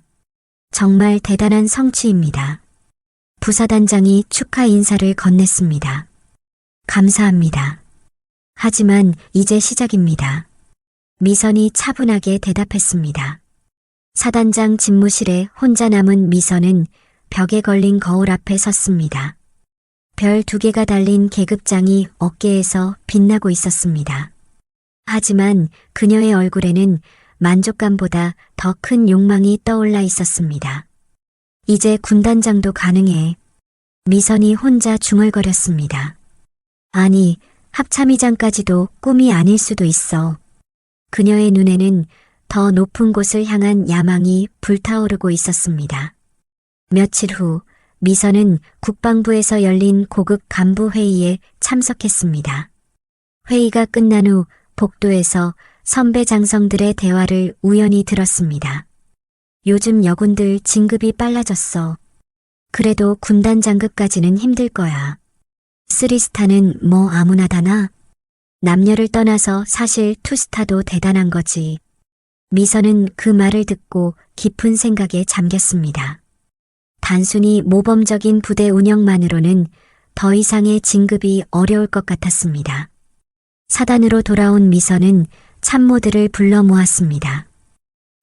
정말 대단한 성취입니다. 부사단장이 축하 인사를 건넸습니다. 감사합니다. 하지만 이제 시작입니다. 미선이 차분하게 대답했습니다. 사단장 집무실에 혼자 남은 미선은 벽에 걸린 거울 앞에 섰습니다. 별 2개가 달린 계급장이 어깨에서 빛나고 있었습니다. 하지만 그녀의 얼굴에는 만족감보다 더 큰 욕망이 떠올라 있었습니다. 이제 군단장도 가능해. 미선이 혼자 중얼거렸습니다. 아니, 합참의장까지도 꿈이 아닐 수도 있어. 그녀의 눈에는 더 높은 곳을 향한 야망이 불타오르고 있었습니다. 며칠 후 미선은 국방부에서 열린 고급 간부 회의에 참석했습니다. 회의가 끝난 후 복도에서 선배 장성들의 대화를 우연히 들었습니다. 요즘 여군들 진급이 빨라졌어. 그래도 군단 장급까지는 힘들 거야. 3스타는 뭐 아무나 다나? 남녀를 떠나서 사실 2스타도 대단한 거지. 미선은 그 말을 듣고 깊은 생각에 잠겼습니다. 단순히 모범적인 부대 운영만으로는 더 이상의 진급이 어려울 것 같았습니다. 사단으로 돌아온 미선은 참모들을 불러 모았습니다.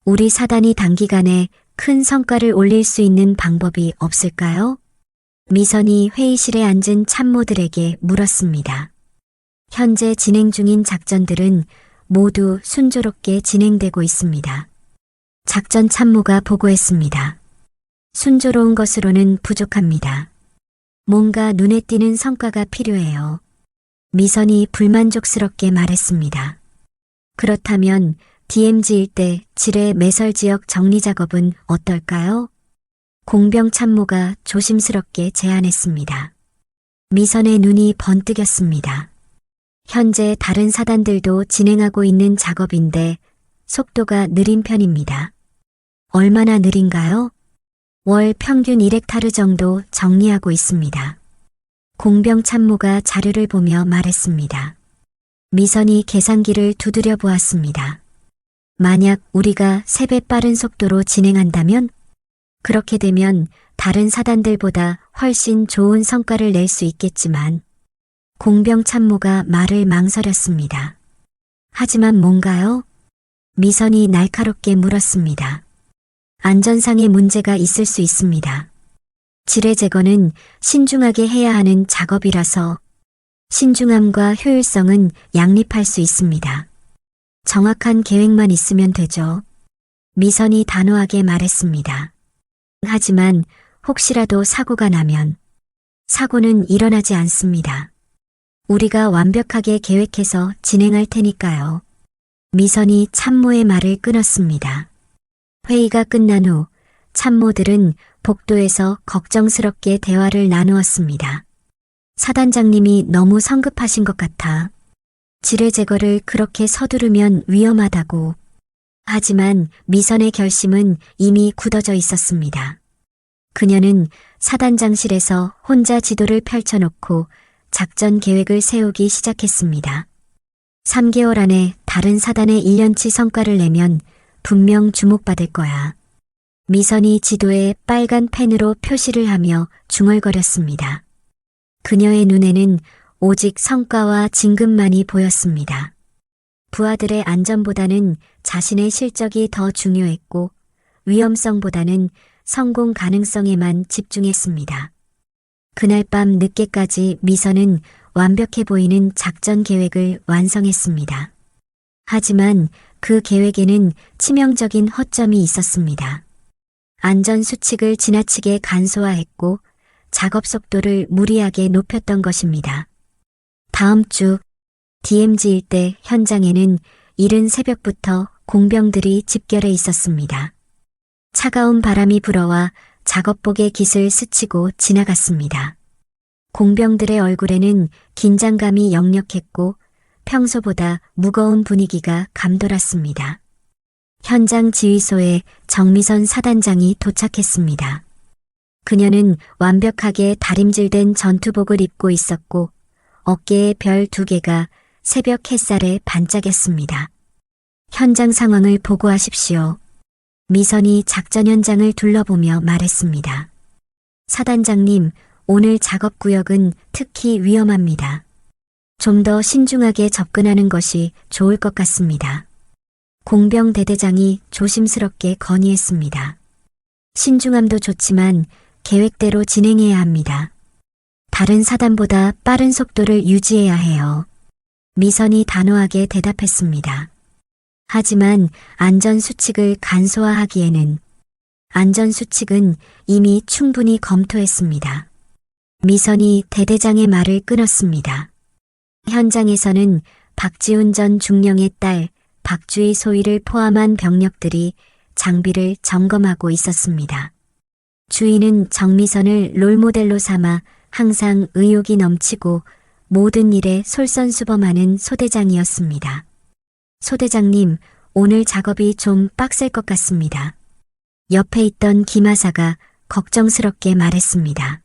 우리 사단이 단기간에 큰 성과를 올릴 수 있는 방법이 없을까요? 미선이 회의실에 앉은 참모들에게 물었습니다. 현재 진행 중인 작전들은 모두 순조롭게 진행되고 있습니다. 작전 참모가 보고했습니다. 순조로운 것으로는 부족합니다. 뭔가 눈에 띄는 성과가 필요해요. 미선이 불만족스럽게 말했습니다. 그렇다면 DMZ 일대 지뢰 매설 지역 정리 작업은 어떨까요? 공병 참모가 조심스럽게 제안했습니다. 미선의 눈이 번뜩였습니다. 현재 다른 사단들도 진행하고 있는 작업인데 속도가 느린 편입니다. 얼마나 느린가요? 월 평균 1헥타르 정도 정리하고 있습니다. 공병 참모가 자료를 보며 말했습니다. 미선이 계산기를 두드려 보았습니다. 만약 우리가 3배 빠른 속도로 진행한다면 그렇게 되면 다른 사단들보다 훨씬 좋은 성과를 낼 수 있겠지만 공병 참모가 말을 망설였습니다. 하지만 뭔가요? 미선이 날카롭게 물었습니다. 안전상의 문제가 있을 수 있습니다. 지뢰 제거는 신중하게 해야 하는 작업이라서 신중함과 효율성은 양립할 수 있습니다. 정확한 계획만 있으면 되죠. 미선이 단호하게 말했습니다. 하지만 혹시라도 사고가 나면 사고는 일어나지 않습니다. 우리가 완벽하게 계획해서 진행할 테니까요. 미선이 참모의 말을 끊었습니다. 회의가 끝난 후 참모들은 복도에서 걱정스럽게 대화를 나누었습니다. 사단장님이 너무 성급하신 것 같아. 지뢰 제거를 그렇게 서두르면 위험하다고. 하지만 미선의 결심은 이미 굳어져 있었습니다. 그녀는 사단장실에서 혼자 지도를 펼쳐놓고 작전 계획을 세우기 시작했습니다. 3개월 안에 다른 사단의 1년치 성과를 내면 분명 주목받을 거야. 미선이 지도에 빨간 펜으로 표시를 하며 중얼거렸습니다. 그녀의 눈에는 오직 성과와 진급만이 보였습니다. 부하들의 안전보다는 자신의 실적이 더 중요했고 위험성보다는 성공 가능성에만 집중했습니다. 그날 밤 늦게까지 미선은 완벽해 보이는 작전 계획을 완성했습니다. 하지만 그 계획에는 치명적인 허점이 있었습니다. 안전 수칙을 지나치게 간소화했고 작업 속도를 무리하게 높였던 것입니다. 다음 주 DMZ 일대 현장에는 이른 새벽부터 공병들이 집결해 있었습니다. 차가운 바람이 불어와 작업복의 깃을 스치고 지나갔습니다. 공병들의 얼굴에는 긴장감이 역력했고 평소보다 무거운 분위기가 감돌았습니다. 현장 지휘소에 정미선 사단장이 도착했습니다. 그녀는 완벽하게 다림질된 전투복을 입고 있었고 어깨에 별 2개가 새벽 햇살에 반짝였습니다. 현장 상황을 보고하십시오. 미선이 작전 현장을 둘러보며 말했습니다. 사단장님, 오늘 작업구역은 특히 위험합니다. 좀 더 신중하게 접근하는 것이 좋을 것 같습니다. 공병 대대장이 조심스럽게 건의했습니다. 신중함도 좋지만 계획대로 진행해야 합니다. 다른 사단보다 빠른 속도를 유지해야 해요. 미선이 단호하게 대답했습니다. 하지만 안전수칙을 간소화하기에는 안전수칙은 이미 충분히 검토했습니다. 미선이 대대장의 말을 끊었습니다. 현장에서는 박지훈 전 중령의 딸 박주희 소위를 포함한 병력들이 장비를 점검하고 있었습니다. 주희는 정미선을 롤모델로 삼아 항상 의욕이 넘치고 모든 일에 솔선수범하는 소대장이었습니다. 소대장님, 오늘 작업이 좀 빡셀 것 같습니다. 옆에 있던 김하사가 걱정스럽게 말했습니다.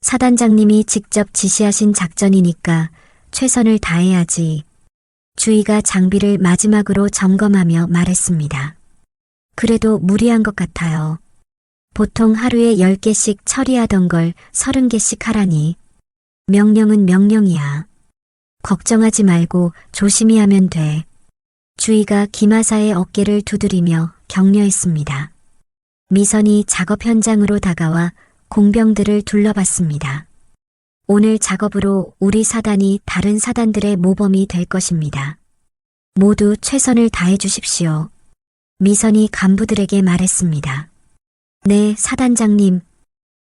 사단장님이 직접 지시하신 작전이니까 최선을 다해야지. 주희가 장비를 마지막으로 점검하며 말했습니다. 그래도 무리한 것 같아요. 보통 하루에 10개씩 처리하던 걸 30개씩 하라니. 명령은 명령이야. 걱정하지 말고 조심히 하면 돼. 주희가 김하사의 어깨를 두드리며 격려했습니다. 미선이 작업 현장으로 다가와 공병들을 둘러봤습니다. 오늘 작업으로 우리 사단이 다른 사단들의 모범이 될 것입니다. 모두 최선을 다해 주십시오. 미선이 간부들에게 말했습니다. 네, 사단장님.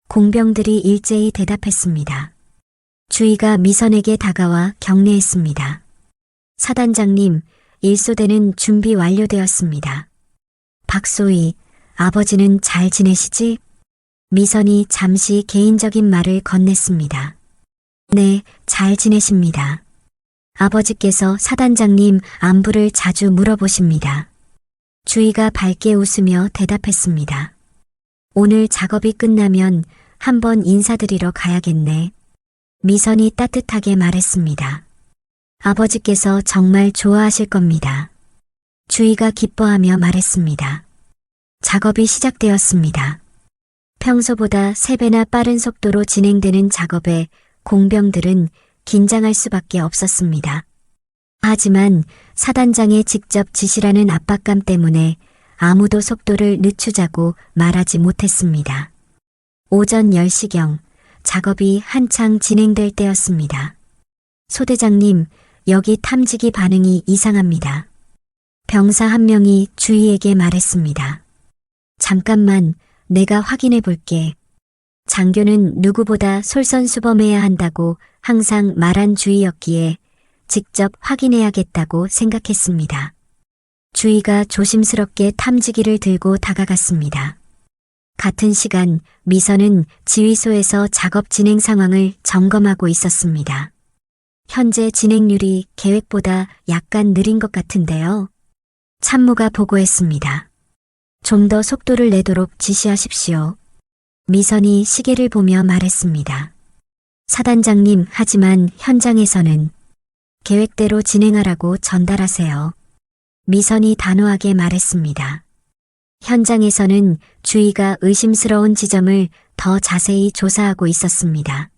공병들이 일제히 대답했습니다. 주의가 미선에게 다가와 격려했습니다. 사단장님, 일소대는 준비 완료되었습니다. 박소희, 아버지는 잘 지내시지? 미선이 잠시 개인적인 말을 건넸습니다. 네, 잘 지내십니다. 아버지께서 사단장님 안부를 자주 물어보십니다. 주희가 밝게 웃으며 대답했습니다. 오늘 작업이 끝나면 한번 인사드리러 가야겠네. 미선이 따뜻하게 말했습니다. 아버지께서 정말 좋아하실 겁니다. 주희가 기뻐하며 말했습니다. 작업이 시작되었습니다. 평소보다 3배나 빠른 속도로 진행되는 작업에 공병들은 긴장할 수밖에 없었습니다. 하지만 사단장의 직접 지시라는 압박감 때문에 아무도 속도를 늦추자고 말하지 못했습니다. 오전 10시경 작업이 한창 진행될 때였습니다. 소대장님, 여기 탐지기 반응이 이상합니다. 병사 한 명이 주희에게 말했습니다. 잠깐만, 내가 확인해 볼게. 장교는 누구보다 솔선수범해야 한다고 항상 말한 주희였기에 직접 확인해야겠다고 생각했습니다. 주희가 조심스럽게 탐지기를 들고 다가갔습니다. 같은 시간 미선은 지휘소에서 작업 진행 상황을 점검하고 있었습니다. 현재 진행률이 계획보다 약간 느린 것 같은데요. 참모가 보고했습니다. 좀 더 속도를 내도록 지시하십시오. 미선이 시계를 보며 말했습니다. 사단장님, 하지만 현장에서는 계획대로 진행하라고 전달하세요. 미선이 단호하게 말했습니다. 현장에서는 주희가 의심스러운 지점을 더 자세히 조사하고 있었습니다.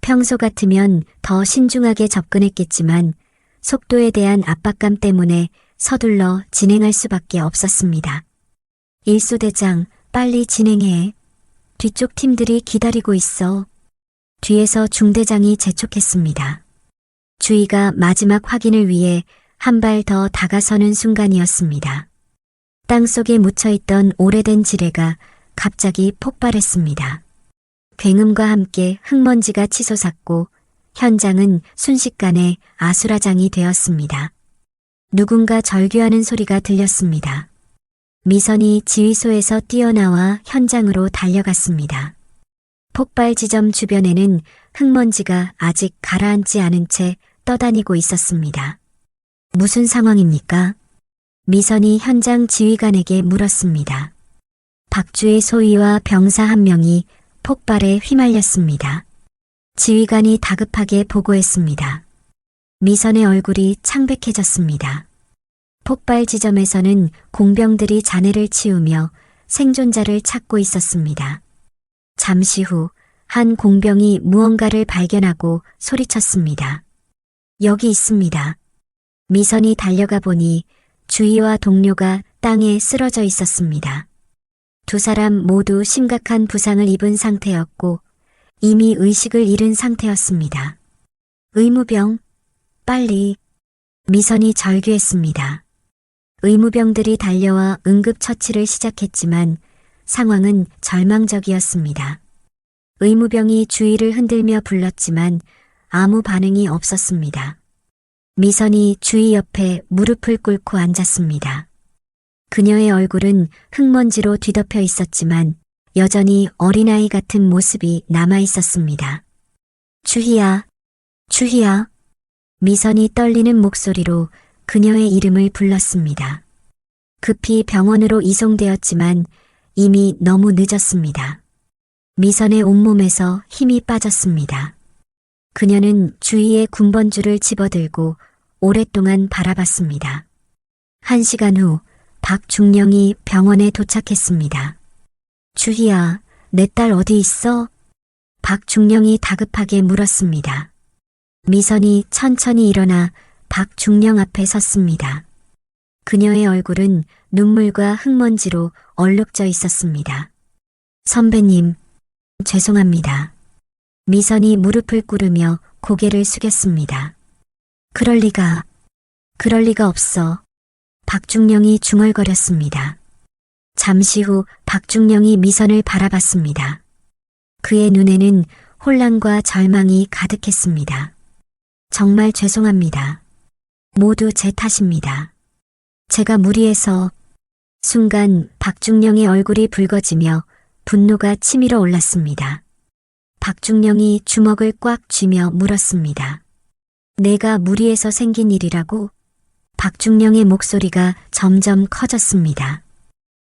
평소 같으면 더 신중하게 접근했겠지만 속도에 대한 압박감 때문에 서둘러 진행할 수밖에 없었습니다. 일소대장, 빨리 진행해. 뒤쪽 팀들이 기다리고 있어. 뒤에서 중대장이 재촉했습니다. 주희가 마지막 확인을 위해 한 발 더 다가서는 순간이었습니다. 땅속에 묻혀있던 오래된 지뢰가 갑자기 폭발했습니다. 굉음과 함께 흙먼지가 치솟았고 현장은 순식간에 아수라장이 되었습니다. 누군가 절규하는 소리가 들렸습니다. 미선이 지휘소에서 뛰어나와 현장으로 달려갔습니다. 폭발 지점 주변에는 흙먼지가 아직 가라앉지 않은 채 떠다니고 있었습니다. 무슨 상황입니까? 미선이 현장 지휘관에게 물었습니다. 박주의 소위와 병사 한 명이 폭발에 휘말렸습니다. 지휘관이 다급하게 보고했습니다. 미선의 얼굴이 창백해졌습니다. 폭발 지점에서는 공병들이 잔해를 치우며 생존자를 찾고 있었습니다. 잠시 후 한 공병이 무언가를 발견하고 소리쳤습니다. 여기 있습니다. 미선이 달려가 보니 주희와 동료가 땅에 쓰러져 있었습니다. 두 사람 모두 심각한 부상을 입은 상태였고 이미 의식을 잃은 상태였습니다. 의무병, 빨리. 미선이 절규했습니다. 의무병들이 달려와 응급처치를 시작했지만 상황은 절망적이었습니다. 의무병이 주희를 흔들며 불렀지만 아무 반응이 없었습니다. 미선이 주희 옆에 무릎을 꿇고 앉았습니다. 그녀의 얼굴은 흙먼지로 뒤덮여 있었지만 여전히 어린아이 같은 모습이 남아 있었습니다. 주희야, 주희야. 미선이 떨리는 목소리로 그녀의 이름을 불렀습니다. 급히 병원으로 이송되었지만 이미 너무 늦었습니다. 미선의 온몸에서 힘이 빠졌습니다. 그녀는 주희의 군번줄을 집어들고 오랫동안 바라봤습니다. 1시간 후 박중령이 병원에 도착했습니다. 주희야, 내 딸 어디 있어? 박중령이 다급하게 물었습니다. 미선이 천천히 일어나 박중령 앞에 섰습니다. 그녀의 얼굴은 눈물과 흙먼지로 얼룩져 있었습니다. 선배님, 죄송합니다. 미선이 무릎을 꿇으며 고개를 숙였습니다. 그럴 리가 없어. 박중령이 중얼거렸습니다. 잠시 후 박중령이 미선을 바라봤습니다. 그의 눈에는 혼란과 절망이 가득했습니다. 정말 죄송합니다. 모두 제 탓입니다. 제가 무리해서. 순간 박중령의 얼굴이 붉어지며 분노가 치밀어 올랐습니다. 박중령이 주먹을 꽉 쥐며 물었습니다. 내가 무리해서 생긴 일이라고? 박중령의 목소리가 점점 커졌습니다.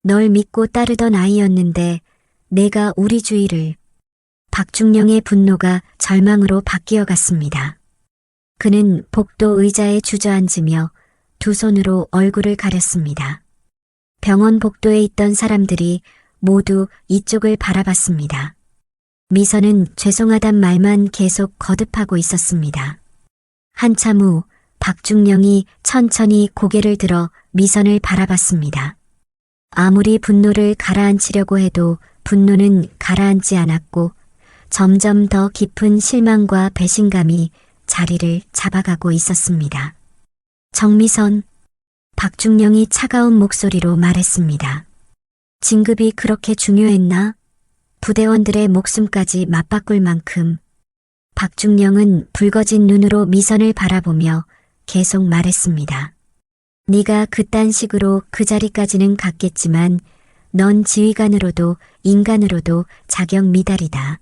널 믿고 따르던 아이였는데 내가 우리 주위를. 박중령의 분노가 절망으로 바뀌어 갔습니다. 그는 복도 의자에 주저앉으며 두 손으로 얼굴을 가렸습니다. 병원 복도에 있던 사람들이 모두 이쪽을 바라봤습니다. 미선은 죄송하단 말만 계속 거듭하고 있었습니다. 한참 후 박중령이 천천히 고개를 들어 미선을 바라봤습니다. 아무리 분노를 가라앉히려고 해도 분노는 가라앉지 않았고 점점 더 깊은 실망과 배신감이 자리를 잡아가고 있었습니다. 정미선, 박중령이 차가운 목소리로 말했습니다. 진급이 그렇게 중요했나? 부대원들의 목숨까지 맞바꿀 만큼. 박중령은 붉어진 눈으로 미선을 바라보며 계속 말했습니다. 네가 그딴 식으로 그 자리까지는 갔겠지만 넌 지휘관으로도 인간으로도 자격 미달이다.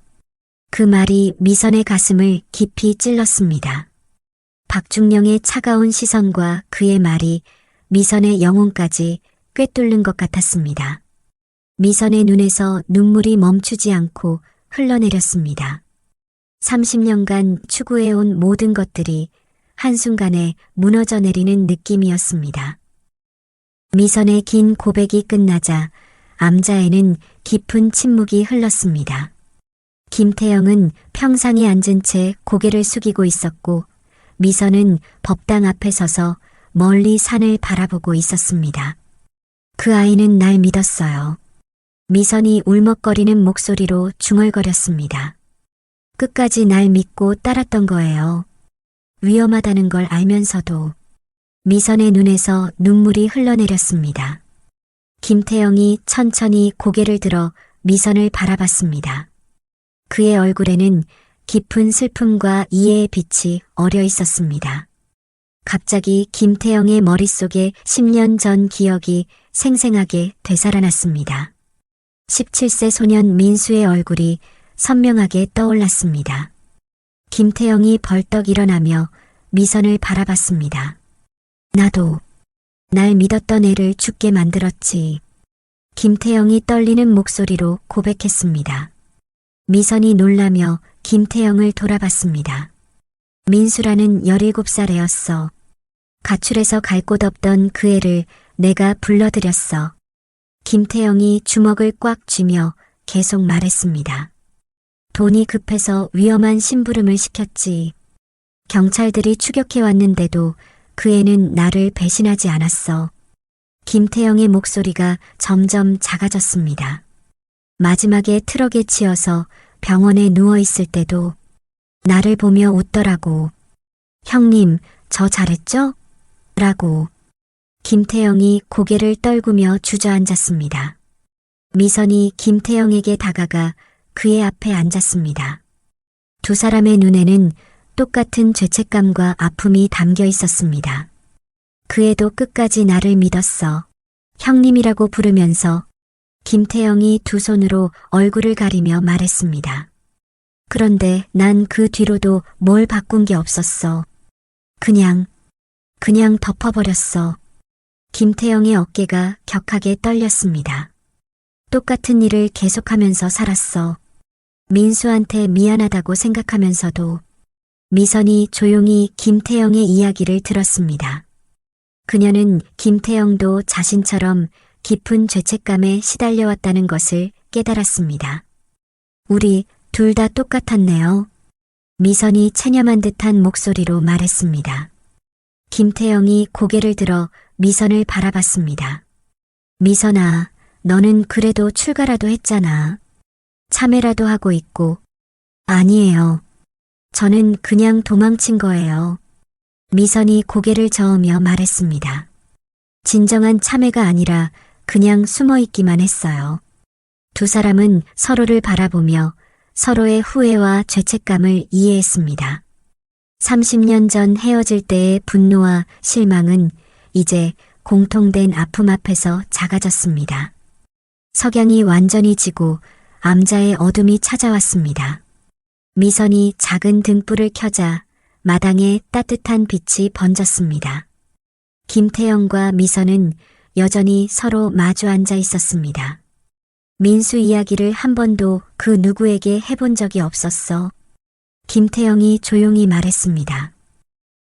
그 말이 미선의 가슴을 깊이 찔렀습니다. 박중령의 차가운 시선과 그의 말이 미선의 영혼까지 꿰뚫는 것 같았습니다. 미선의 눈에서 눈물이 멈추지 않고 흘러내렸습니다. 30년간 추구해온 모든 것들이 한순간에 무너져 내리는 느낌이었습니다. 미선의 긴 고백이 끝나자 암자에는 깊은 침묵이 흘렀습니다. 김태영은 평상에 앉은 채 고개를 숙이고 있었고 미선은 법당 앞에 서서 멀리 산을 바라보고 있었습니다. 그 아이는 날 믿었어요. 미선이 울먹거리는 목소리로 중얼거렸습니다. 끝까지 날 믿고 따랐던 거예요. 위험하다는 걸 알면서도. 미선의 눈에서 눈물이 흘러내렸습니다. 김태영이 천천히 고개를 들어 미선을 바라봤습니다. 그의 얼굴에는 깊은 슬픔과 이해의 빛이 어려 있었습니다. 갑자기 김태영의 머릿속에 10년 전 기억이 생생하게 되살아났습니다. 17세 소년 민수의 얼굴이 선명하게 떠올랐습니다. 김태영이 벌떡 일어나며 미선을 바라봤습니다. 나도 날 믿었던 애를 죽게 만들었지. 김태영이 떨리는 목소리로 고백했습니다. 미선이 놀라며 김태영을 돌아봤습니다. 민수라는 17살 애였어. 가출해서 갈 곳 없던 그 애를 내가 불러들였어. 김태영이 주먹을 꽉 쥐며 계속 말했습니다. 돈이 급해서 위험한 심부름을 시켰지. 경찰들이 추격해 왔는데도 그 애는 나를 배신하지 않았어. 김태영의 목소리가 점점 작아졌습니다. 마지막에 트럭에 치여서 병원에 누워있을 때도 나를 보며 웃더라고. 형님, 저 잘했죠? 라고. 김태영이 고개를 떨구며 주저앉았습니다. 미선이 김태영에게 다가가 그의 앞에 앉았습니다. 두 사람의 눈에는 똑같은 죄책감과 아픔이 담겨 있었습니다. 그 애도 끝까지 나를 믿었어. 형님이라고 부르면서 김태영이 두 손으로 얼굴을 가리며 말했습니다. 그런데 난 그 뒤로도 뭘 바꾼 게 없었어. 그냥 덮어버렸어. 김태영의 어깨가 격하게 떨렸습니다. 똑같은 일을 계속하면서 살았어. 민수한테 미안하다고 생각하면서도. 미선이 조용히 김태영의 이야기를 들었습니다. 그녀는 김태영도 자신처럼 깊은 죄책감에 시달려왔다는 것을 깨달았습니다. 우리 둘 다 똑같았네요. 미선이 체념한 듯한 목소리로 말했습니다. 김태영이 고개를 들어 미선을 바라봤습니다. 미선아, 너는 그래도 출가라도 했잖아. 참회라도 하고 있고. 아니에요. 저는 그냥 도망친 거예요. 미선이 고개를 저으며 말했습니다. 진정한 참회가 아니라 그냥 숨어 있기만 했어요. 두 사람은 서로를 바라보며 서로의 후회와 죄책감을 이해했습니다. 30년 전 헤어질 때의 분노와 실망은 이제 공통된 아픔 앞에서 작아졌습니다. 석양이 완전히 지고 암자의 어둠이 찾아왔습니다. 미선이 작은 등불을 켜자 마당에 따뜻한 빛이 번졌습니다. 김태영과 미선은 여전히 서로 마주 앉아 있었습니다. 민수 이야기를 한 번도 그 누구에게 해본 적이 없었어. 김태영이 조용히 말했습니다.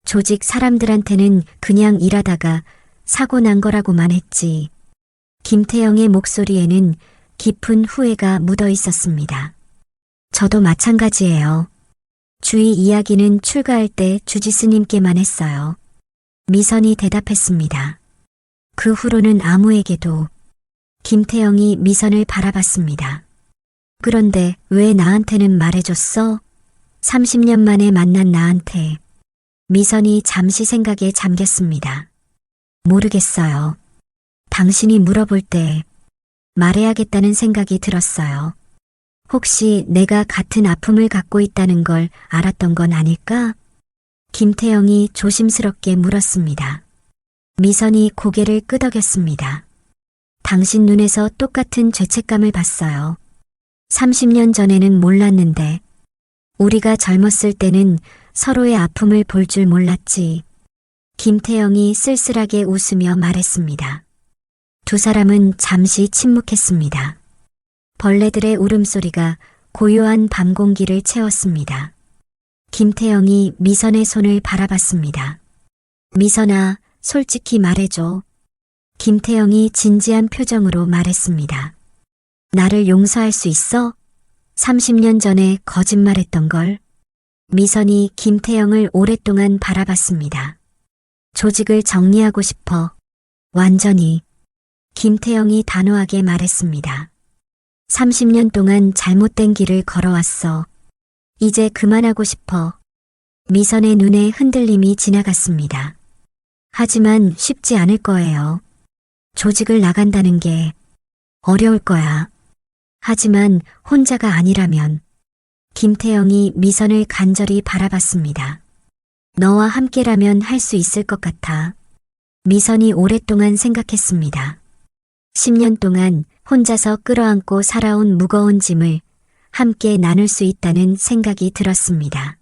조직 사람들한테는 그냥 일하다가 사고 난 거라고만 했지. 김태영의 목소리에는 깊은 후회가 묻어 있었습니다. 저도 마찬가지예요. 주의 이야기는 출가할 때 주지스님께만 했어요. 미선이 대답했습니다. 그 후로는 아무에게도. 김태영이 미선을 바라봤습니다. 그런데 왜 나한테는 말해줬어? 30년 만에 만난 나한테. 미선이 잠시 생각에 잠겼습니다. 모르겠어요. 당신이 물어볼 때 말해야겠다는 생각이 들었어요. 혹시 내가 같은 아픔을 갖고 있다는 걸 알았던 건 아닐까? 김태영이 조심스럽게 물었습니다. 미선이 고개를 끄덕였습니다. 당신 눈에서 똑같은 죄책감을 봤어요. 30년 전에는 몰랐는데 우리가 젊었을 때는 서로의 아픔을 볼 줄 몰랐지. 김태영이 쓸쓸하게 웃으며 말했습니다. 두 사람은 잠시 침묵했습니다. 벌레들의 울음소리가 고요한 밤 공기를 채웠습니다. 김태영이 미선의 손을 바라봤습니다. 미선아, 솔직히 말해줘. 김태영이 진지한 표정으로 말했습니다. 나를 용서할 수 있어? 30년 전에 거짓말했던 걸. 미선이 김태영을 오랫동안 바라봤습니다. 조직을 정리하고 싶어. 완전히. 김태영이 단호하게 말했습니다. 30년 동안 잘못된 길을 걸어왔어. 이제 그만하고 싶어. 미선의 눈에 흔들림이 지나갔습니다. 하지만 쉽지 않을 거예요. 조직을 나간다는 게 어려울 거야. 하지만 혼자가 아니라면. 김태영이 미선을 간절히 바라봤습니다. 너와 함께라면 할 수 있을 것 같아. 미선이 오랫동안 생각했습니다. 10년 동안 혼자서 끌어안고 살아온 무거운 짐을 함께 나눌 수 있다는 생각이 들었습니다.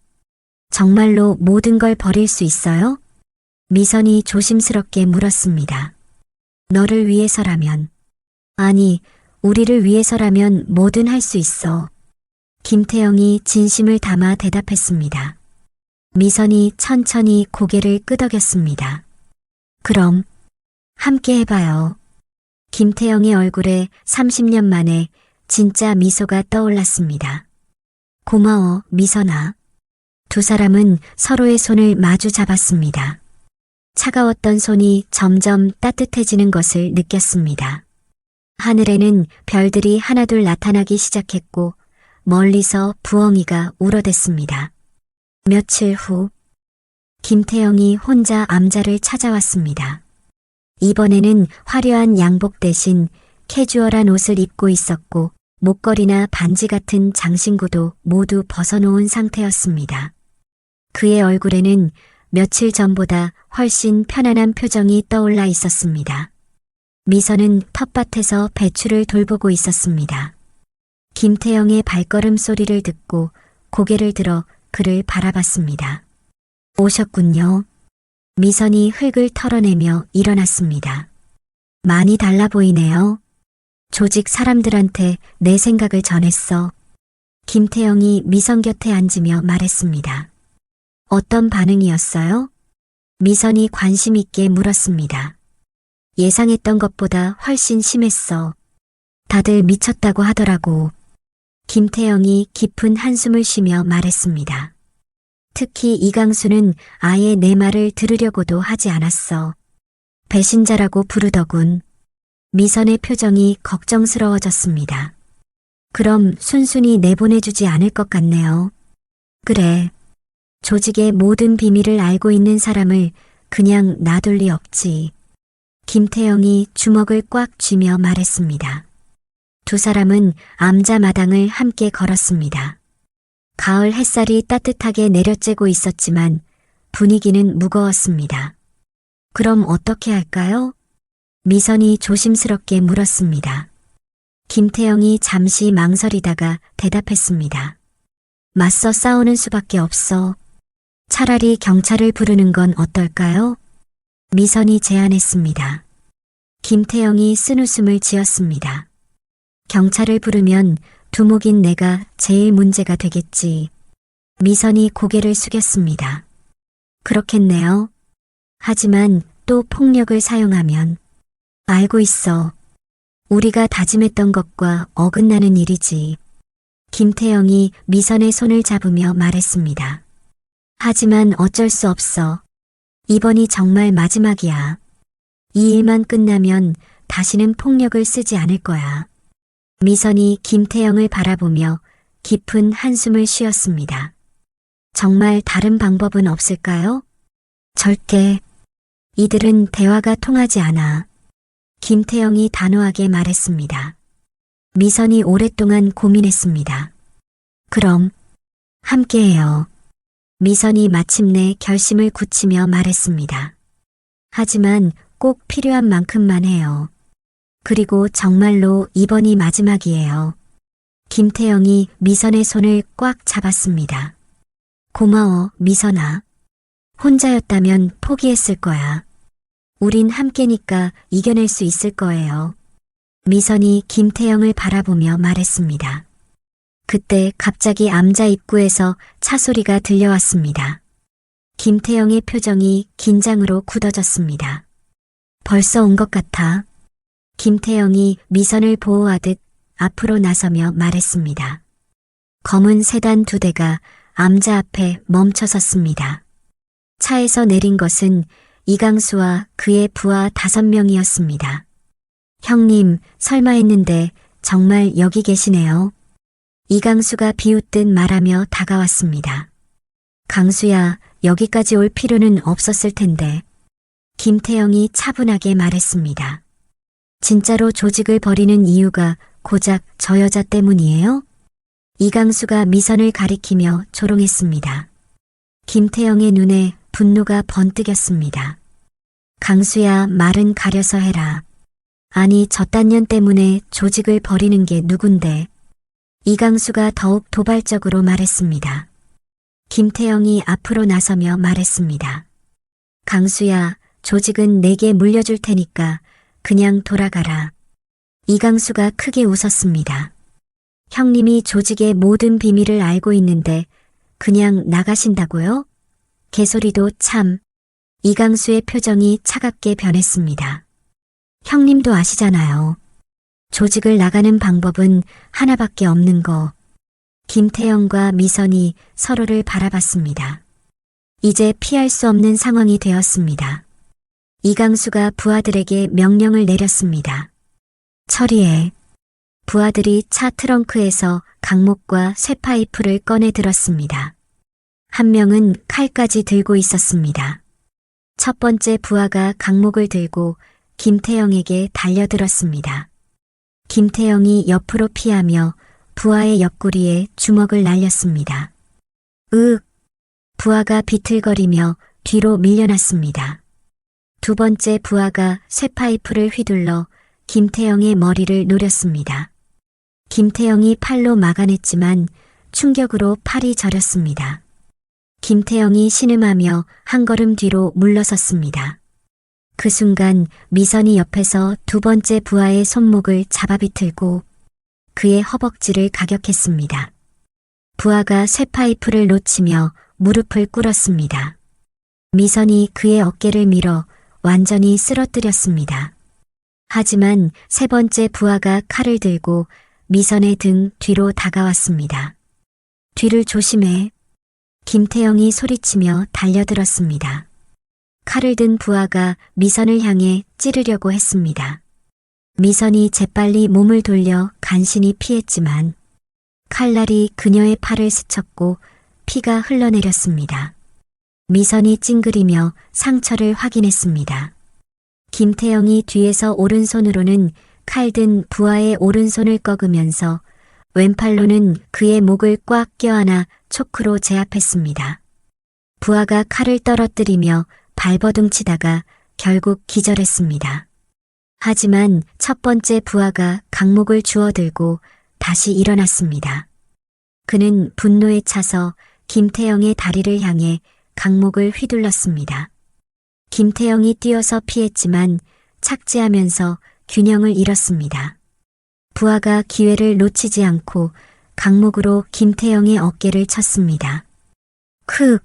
정말로 모든 걸 버릴 수 있어요? 미선이 조심스럽게 물었습니다. 너를 위해서라면. 아니, 우리를 위해서라면 뭐든 할 수 있어. 김태영이 진심을 담아 대답했습니다. 미선이 천천히 고개를 끄덕였습니다. 그럼 함께 해봐요. 김태영의 얼굴에 30년 만에 진짜 미소가 떠올랐습니다. 고마워, 미선아. 두 사람은 서로의 손을 마주 잡았습니다. 차가웠던 손이 점점 따뜻해지는 것을 느꼈습니다. 하늘에는 별들이 하나둘 나타나기 시작했고 멀리서 부엉이가 울어댔습니다. 며칠 후 김태영이 혼자 암자를 찾아왔습니다. 이번에는 화려한 양복 대신 캐주얼한 옷을 입고 있었고 목걸이나 반지 같은 장신구도 모두 벗어놓은 상태였습니다. 그의 얼굴에는 며칠 전보다 훨씬 편안한 표정이 떠올라 있었습니다. 미선은 텃밭에서 배추를 돌보고 있었습니다. 김태영의 발걸음 소리를 듣고 고개를 들어 그를 바라봤습니다. 오셨군요. 미선이 흙을 털어내며 일어났습니다. 많이 달라 보이네요. 조직 사람들한테 내 생각을 전했어. 김태영이 미선 곁에 앉으며 말했습니다. 어떤 반응이었어요? 미선이 관심 있게 물었습니다. 예상했던 것보다 훨씬 심했어. 다들 미쳤다고 하더라고. 김태영이 깊은 한숨을 쉬며 말했습니다. 특히 이강수는 아예 내 말을 들으려고도 하지 않았어. 배신자라고 부르더군. 미선의 표정이 걱정스러워졌습니다. 그럼 순순히 내보내주지 않을 것 같네요. 그래. 조직의 모든 비밀을 알고 있는 사람을 그냥 놔둘 리 없지. 김태영이 주먹을 꽉 쥐며 말했습니다. 두 사람은 암자마당을 함께 걸었습니다. 가을 햇살이 따뜻하게 내려쬐고 있었지만 분위기는 무거웠습니다. 그럼 어떻게 할까요? 미선이 조심스럽게 물었습니다. 김태영이 잠시 망설이다가 대답했습니다. 맞서 싸우는 수밖에 없어. 차라리 경찰을 부르는 건 어떨까요? 미선이 제안했습니다. 김태영이 쓴웃음을 지었습니다. 경찰을 부르면 두목인 내가 제일 문제가 되겠지. 미선이 고개를 숙였습니다. 그렇겠네요. 하지만 또 폭력을 사용하면. 알고 있어. 우리가 다짐했던 것과 어긋나는 일이지. 김태영이 미선의 손을 잡으며 말했습니다. 하지만 어쩔 수 없어. 이번이 정말 마지막이야. 이 일만 끝나면 다시는 폭력을 쓰지 않을 거야. 미선이 김태영을 바라보며 깊은 한숨을 쉬었습니다. 정말 다른 방법은 없을까요? 절대. 이들은 대화가 통하지 않아. 김태영이 단호하게 말했습니다. 미선이 오랫동안 고민했습니다. 그럼 함께해요. 미선이 마침내 결심을 굳히며 말했습니다. 하지만 꼭 필요한 만큼만 해요. 그리고 정말로 이번이 마지막이에요. 김태영이 미선의 손을 꽉 잡았습니다. 고마워, 미선아. 혼자였다면 포기했을 거야. 우린 함께니까 이겨낼 수 있을 거예요. 미선이 김태영을 바라보며 말했습니다. 그때 갑자기 암자 입구에서 차 소리가 들려왔습니다. 김태영의 표정이 긴장으로 굳어졌습니다. 벌써 온 것 같아. 김태영이 미선을 보호하듯 앞으로 나서며 말했습니다. 검은 세단 2대가 암자 앞에 멈춰 섰습니다. 차에서 내린 것은 이강수와 그의 부하 5명이었습니다. 형님, 설마 했는데 정말 여기 계시네요. 이강수가 비웃듯 말하며 다가왔습니다. 강수야, 여기까지 올 필요는 없었을 텐데. 김태영이 차분하게 말했습니다. 진짜로 조직을 버리는 이유가 고작 저 여자 때문이에요? 이강수가 미선을 가리키며 조롱했습니다. 김태영의 눈에 분노가 번뜩였습니다. 강수야, 말은 가려서 해라. 아니, 저딴 년 때문에 조직을 버리는 게 누군데. 이강수가 더욱 도발적으로 말했습니다. 김태영이 앞으로 나서며 말했습니다. 강수야, 조직은 내게 물려줄 테니까 그냥 돌아가라. 이강수가 크게 웃었습니다. 형님이 조직의 모든 비밀을 알고 있는데 그냥 나가신다고요? 개소리도 참. 이강수의 표정이 차갑게 변했습니다. 형님도 아시잖아요. 조직을 나가는 방법은 하나밖에 없는 거. 김태영과 미선이 서로를 바라봤습니다. 이제 피할 수 없는 상황이 되었습니다. 이강수가 부하들에게 명령을 내렸습니다. 처리해. 부하들이 차 트렁크에서 강목과 쇠파이프를 꺼내 들었습니다. 한 명은 칼까지 들고 있었습니다. 첫 번째 부하가 강목을 들고 김태영에게 달려들었습니다. 김태영이 옆으로 피하며 부하의 옆구리에 주먹을 날렸습니다. 부하가 비틀거리며 뒤로 밀려났습니다. 두 번째 부하가 쇠파이프를 휘둘러 김태영의 머리를 노렸습니다. 김태영이 팔로 막아냈지만 충격으로 팔이 저렸습니다. 김태영이 신음하며 한 걸음 뒤로 물러섰습니다. 그 순간 미선이 옆에서 두 번째 부하의 손목을 잡아 비틀고 그의 허벅지를 가격했습니다. 부하가 쇠파이프를 놓치며 무릎을 꿇었습니다. 미선이 그의 어깨를 밀어 완전히 쓰러뜨렸습니다. 하지만 세 번째 부하가 칼을 들고 미선의 등 뒤로 다가왔습니다. 뒤를 조심해. 김태영이 소리치며 달려들었습니다. 칼을 든 부하가 미선을 향해 찌르려고 했습니다. 미선이 재빨리 몸을 돌려 간신히 피했지만 칼날이 그녀의 팔을 스쳤고 피가 흘러내렸습니다. 미선이 찡그리며 상처를 확인했습니다. 김태영이 뒤에서 오른손으로는 칼 든 부하의 오른손을 꺾으면서 왼팔로는 그의 목을 꽉 껴안아 초크로 제압했습니다. 부하가 칼을 떨어뜨리며 발버둥치다가 결국 기절했습니다. 하지만 첫 번째 부하가 강목을 주워들고 다시 일어났습니다. 그는 분노에 차서 김태영의 다리를 향해 강목을 휘둘렀습니다. 김태영이 뛰어서 피했지만 착지하면서 균형을 잃었습니다. 부하가 기회를 놓치지 않고 강목으로 김태영의 어깨를 쳤습니다. 크!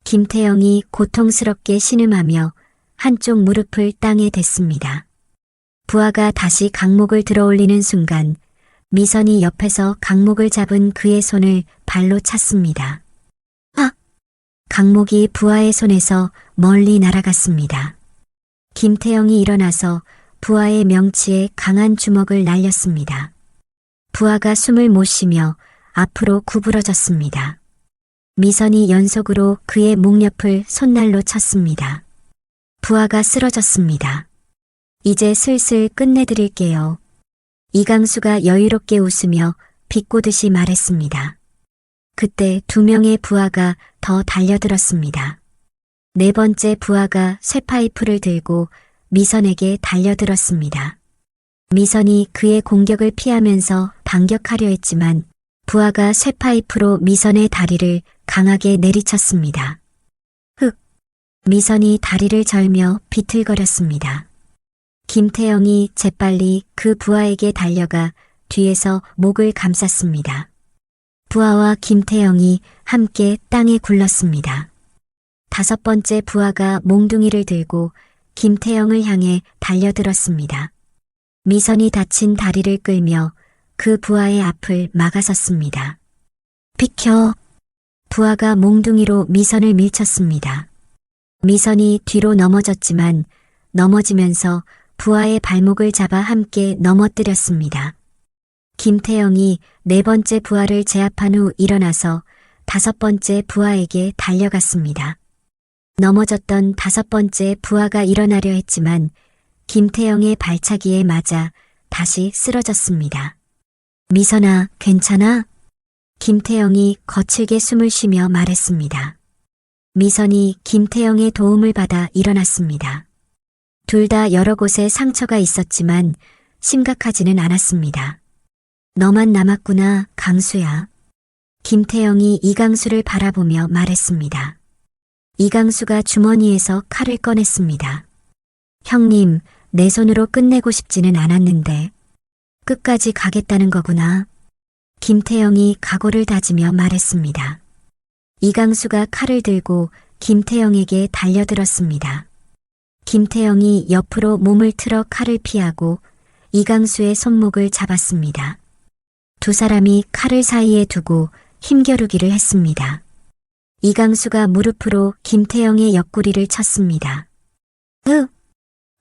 김태영이 고통스럽게 신음하며 한쪽 무릎을 땅에 댔습니다. 부하가 다시 강목을 들어올리는 순간 미선이 옆에서 강목을 잡은 그의 손을 발로 찼습니다. 아! 강목이 부하의 손에서 멀리 날아갔습니다. 김태영이 일어나서 부하의 명치에 강한 주먹을 날렸습니다. 부하가 숨을 못 쉬며 앞으로 구부러졌습니다. 미선이 연속으로 그의 목 옆을 손날로 쳤습니다. 부하가 쓰러졌습니다. 이제 슬슬 끝내드릴게요. 이강수가 여유롭게 웃으며 비꼬듯이 말했습니다. 그때 두 명의 부하가 더 달려들었습니다. 네 번째 부하가 쇠파이프를 들고 미선에게 달려들었습니다. 미선이 그의 공격을 피하면서 반격하려 했지만 부하가 쇠파이프로 미선의 다리를 강하게 내리쳤습니다. 흑! 미선이 다리를 절며 비틀거렸습니다. 김태영이 재빨리 그 부하에게 달려가 뒤에서 목을 감쌌습니다. 부하와 김태영이 함께 땅에 굴렀습니다. 다섯 번째 부하가 몽둥이를 들고 김태영을 향해 달려들었습니다. 미선이 다친 다리를 끌며 그 부하의 앞을 막아섰습니다. 비켜! 부하가 몽둥이로 미선을 밀쳤습니다. 미선이 뒤로 넘어졌지만 넘어지면서 부하의 발목을 잡아 함께 넘어뜨렸습니다. 김태영이 네 번째 부하를 제압한 후 일어나서 다섯 번째 부하에게 달려갔습니다. 넘어졌던 다섯 번째 부하가 일어나려 했지만 김태영의 발차기에 맞아 다시 쓰러졌습니다. 미선아, 괜찮아? 김태영이 거칠게 숨을 쉬며 말했습니다. 미선이 김태영의 도움을 받아 일어났습니다. 둘 다 여러 곳에 상처가 있었지만 심각하지는 않았습니다. 너만 남았구나, 강수야. 김태영이 이강수를 바라보며 말했습니다. 이강수가 주머니에서 칼을 꺼냈습니다. 형님, 내 손으로 끝내고 싶지는 않았는데 끝까지 가겠다는 거구나. 김태영이 각오를 다지며 말했습니다. 이강수가 칼을 들고 김태영에게 달려들었습니다. 김태영이 옆으로 몸을 틀어 칼을 피하고 이강수의 손목을 잡았습니다. 두 사람이 칼을 사이에 두고 힘겨루기를 했습니다. 이강수가 무릎으로 김태영의 옆구리를 쳤습니다. 으!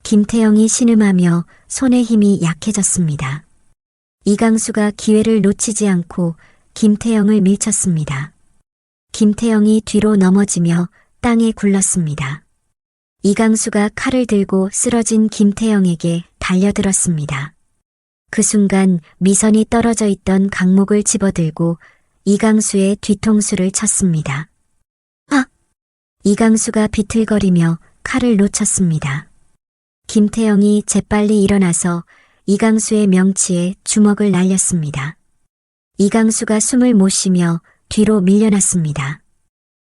김태영이 신음하며 손의 힘이 약해졌습니다. 이강수가 기회를 놓치지 않고 김태영을 밀쳤습니다. 김태영이 뒤로 넘어지며 땅에 굴렀습니다. 이강수가 칼을 들고 쓰러진 김태영에게 달려들었습니다. 그 순간 미선이 떨어져 있던 강목을 집어들고 이강수의 뒤통수를 쳤습니다. 아! 이강수가 비틀거리며 칼을 놓쳤습니다. 김태영이 재빨리 일어나서 이강수의 명치에 주먹을 날렸습니다. 이강수가 숨을 못 쉬며 뒤로 밀려났습니다.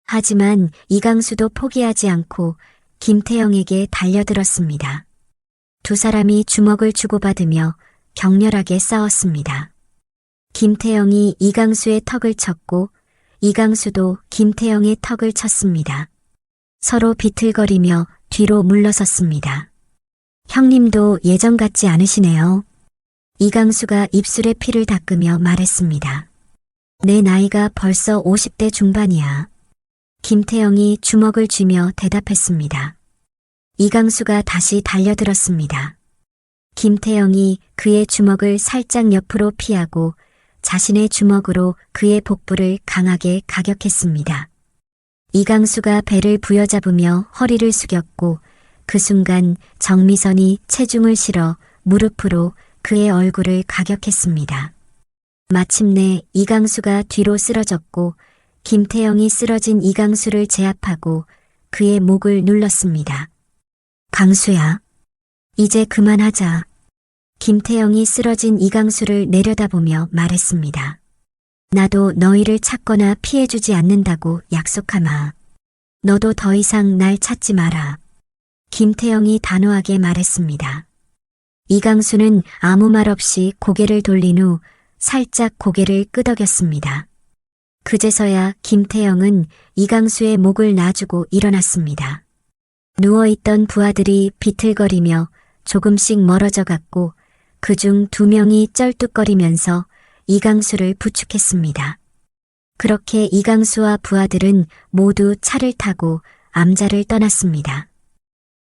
하지만 이강수도 포기하지 않고 김태영에게 달려들었습니다. 두 사람이 주먹을 주고받으며 격렬하게 싸웠습니다. 김태영이 이강수의 턱을 쳤고 이강수도 김태영의 턱을 쳤습니다. 서로 비틀거리며 뒤로 물러섰습니다. 형님도 예전 같지 않으시네요. 이강수가 입술에 피를 닦으며 말했습니다. 내 나이가 벌써 50대 중반이야. 김태영이 주먹을 쥐며 대답했습니다. 이강수가 다시 달려들었습니다. 김태영이 그의 주먹을 살짝 옆으로 피하고 자신의 주먹으로 그의 복부를 강하게 가격했습니다. 이강수가 배를 부여잡으며 허리를 숙였고 그 순간 정미선이 체중을 실어 무릎으로 그의 얼굴을 가격했습니다. 마침내 이강수가 뒤로 쓰러졌고 김태영이 쓰러진 이강수를 제압하고 그의 목을 눌렀습니다. 강수야, 이제 그만하자. 김태영이 쓰러진 이강수를 내려다보며 말했습니다. 나도 너희를 찾거나 피해주지 않는다고 약속하마. 너도 더 이상 날 찾지 마라. 김태영이 단호하게 말했습니다. 이강수는 아무 말 없이 고개를 돌린 후 살짝 고개를 끄덕였습니다. 그제서야 김태영은 이강수의 목을 놔주고 일어났습니다. 누워있던 부하들이 비틀거리며 조금씩 멀어져 갔고 그중 2명이 쩔뚝거리면서 이강수를 부축했습니다. 그렇게 이강수와 부하들은 모두 차를 타고 암자를 떠났습니다.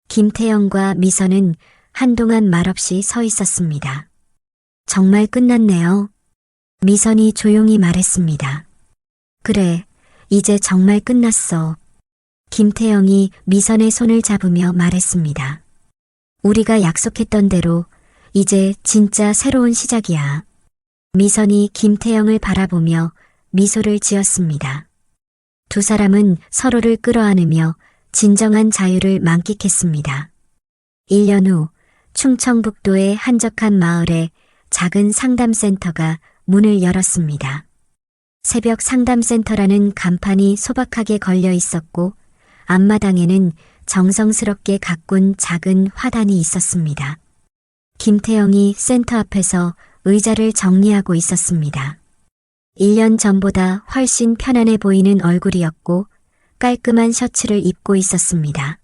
김태영과 미선은 한동안 말없이 서 있었습니다. 정말 끝났네요. 미선이 조용히 말했습니다. 그래, 이제 정말 끝났어. 김태영이 미선의 손을 잡으며 말했습니다. 우리가 약속했던 대로 이제 진짜 새로운 시작이야. 미선이 김태영을 바라보며 미소를 지었습니다. 두 사람은 서로를 끌어안으며 진정한 자유를 만끽했습니다. 1년 후 충청북도의 한적한 마을에 작은 상담센터가 문을 열었습니다. 새벽 상담센터라는 간판이 소박하게 걸려 있었고 앞마당에는 정성스럽게 가꾼 작은 화단이 있었습니다. 김태영이 센터 앞에서 의자를 정리하고 있었습니다. 1년 전보다 훨씬 편안해 보이는 얼굴이었고 깔끔한 셔츠를 입고 있었습니다.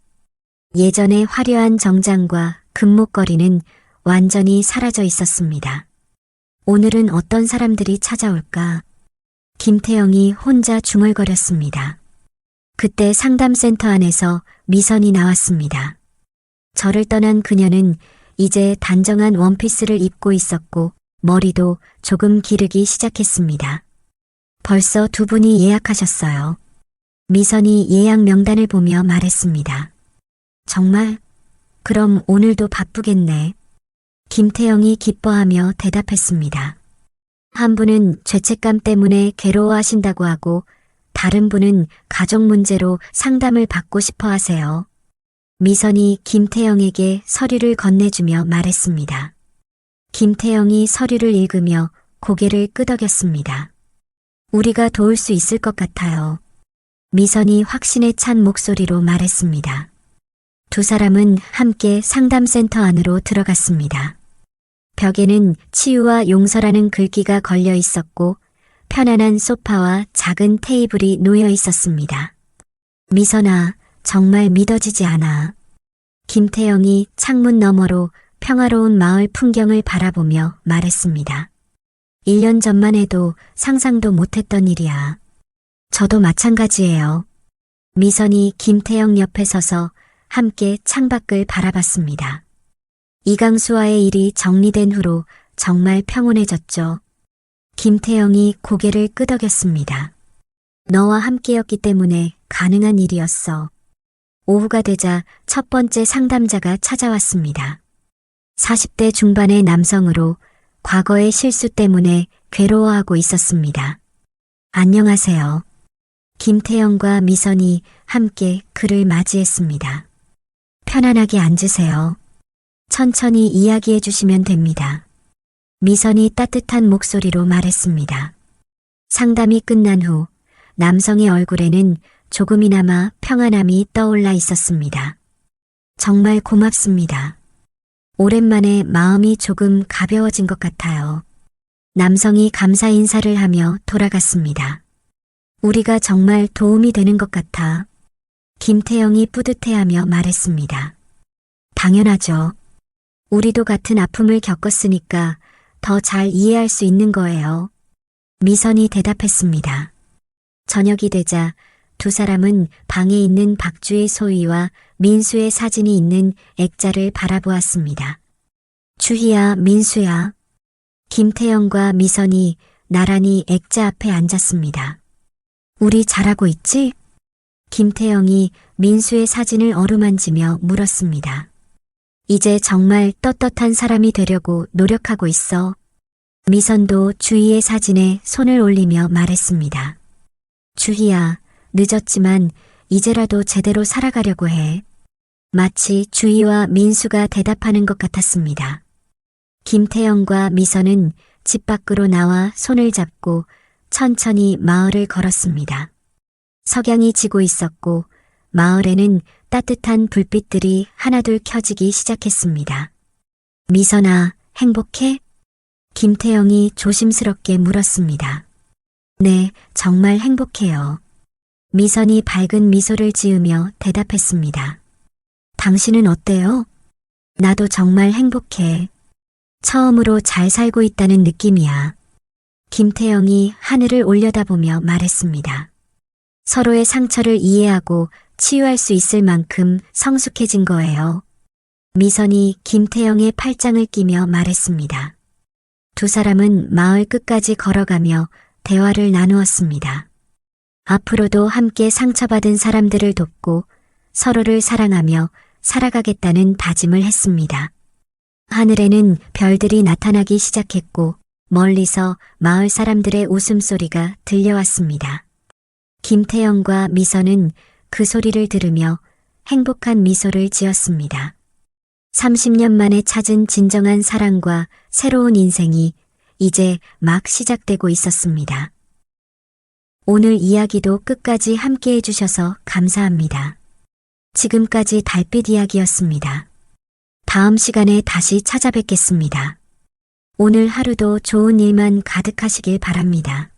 예전의 화려한 정장과 금목걸이는 완전히 사라져 있었습니다. 오늘은 어떤 사람들이 찾아올까? 김태영이 혼자 중얼거렸습니다. 그때 상담센터 안에서 미선이 나왔습니다. 저를 떠난 그녀는 이제 단정한 원피스를 입고 있었고 머리도 조금 기르기 시작했습니다. 벌써 2분이 예약하셨어요. 미선이 예약 명단을 보며 말했습니다. 정말? 그럼 오늘도 바쁘겠네. 김태영이 기뻐하며 대답했습니다. 한 분은 죄책감 때문에 괴로워하신다고 하고 다른 분은 가족 문제로 상담을 받고 싶어 하세요. 미선이 김태영에게 서류를 건네주며 말했습니다. 김태영이 서류를 읽으며 고개를 끄덕였습니다. 우리가 도울 수 있을 것 같아요. 미선이 확신에 찬 목소리로 말했습니다. 두 사람은 함께 상담센터 안으로 들어갔습니다. 벽에는 치유와 용서라는 글귀가 걸려 있었고 편안한 소파와 작은 테이블이 놓여 있었습니다. 미선아, 정말 믿어지지 않아. 김태영이 창문 너머로 평화로운 마을 풍경을 바라보며 말했습니다. 1년 전만 해도 상상도 못했던 일이야. 저도 마찬가지예요. 미선이 김태영 옆에 서서 함께 창밖을 바라봤습니다. 이강수와의 일이 정리된 후로 정말 평온해졌죠. 김태영이 고개를 끄덕였습니다. 너와 함께였기 때문에 가능한 일이었어. 오후가 되자 첫 번째 상담자가 찾아왔습니다. 40대 중반의 남성으로 과거의 실수 때문에 괴로워하고 있었습니다. 안녕하세요. 김태영과 미선이 함께 그를 맞이했습니다. 편안하게 앉으세요. 천천히 이야기해 주시면 됩니다. 미선이 따뜻한 목소리로 말했습니다. 상담이 끝난 후 남성의 얼굴에는 조금이나마 평안함이 떠올라 있었습니다. 정말 고맙습니다. 오랜만에 마음이 조금 가벼워진 것 같아요. 남성이 감사 인사를 하며 돌아갔습니다. 우리가 정말 도움이 되는 것 같아. 김태영이 뿌듯해하며 말했습니다. 당연하죠. 우리도 같은 아픔을 겪었으니까 더 잘 이해할 수 있는 거예요. 미선이 대답했습니다. 저녁이 되자 두 사람은 방에 있는 박주의 소위와 민수의 사진이 있는 액자를 바라보았습니다. 주희야, 민수야. 김태영과 미선이 나란히 액자 앞에 앉았습니다. 우리 잘하고 있지? 김태영이 민수의 사진을 어루만지며 물었습니다. 이제 정말 떳떳한 사람이 되려고 노력하고 있어. 미선도 주희의 사진에 손을 올리며 말했습니다. 주희야, 늦었지만 이제라도 제대로 살아가려고 해. 마치 주희와 민수가 대답하는 것 같았습니다. 김태영과 미선은 집 밖으로 나와 손을 잡고 천천히 마을을 걸었습니다. 석양이 지고 있었고 마을에는 따뜻한 불빛들이 하나둘 켜지기 시작했습니다. 미선아, 행복해? 김태영이 조심스럽게 물었습니다. 네, 정말 행복해요. 미선이 밝은 미소를 지으며 대답했습니다. 당신은 어때요? 나도 정말 행복해. 처음으로 잘 살고 있다는 느낌이야. 김태영이 하늘을 올려다보며 말했습니다. 서로의 상처를 이해하고 치유할 수 있을 만큼 성숙해진 거예요. 미선이 김태영의 팔짱을 끼며 말했습니다. 두 사람은 마을 끝까지 걸어가며 대화를 나누었습니다. 앞으로도 함께 상처받은 사람들을 돕고 서로를 사랑하며 살아가겠다는 다짐을 했습니다. 하늘에는 별들이 나타나기 시작했고 멀리서 마을 사람들의 웃음소리가 들려왔습니다. 김태영과 미선은 그 소리를 들으며 행복한 미소를 지었습니다. 30년 만에 찾은 진정한 사랑과 새로운 인생이 이제 막 시작되고 있었습니다. 오늘 이야기도 끝까지 함께 해주셔서 감사합니다. 지금까지 달빛 이야기였습니다. 다음 시간에 다시 찾아뵙겠습니다. 오늘 하루도 좋은 일만 가득하시길 바랍니다.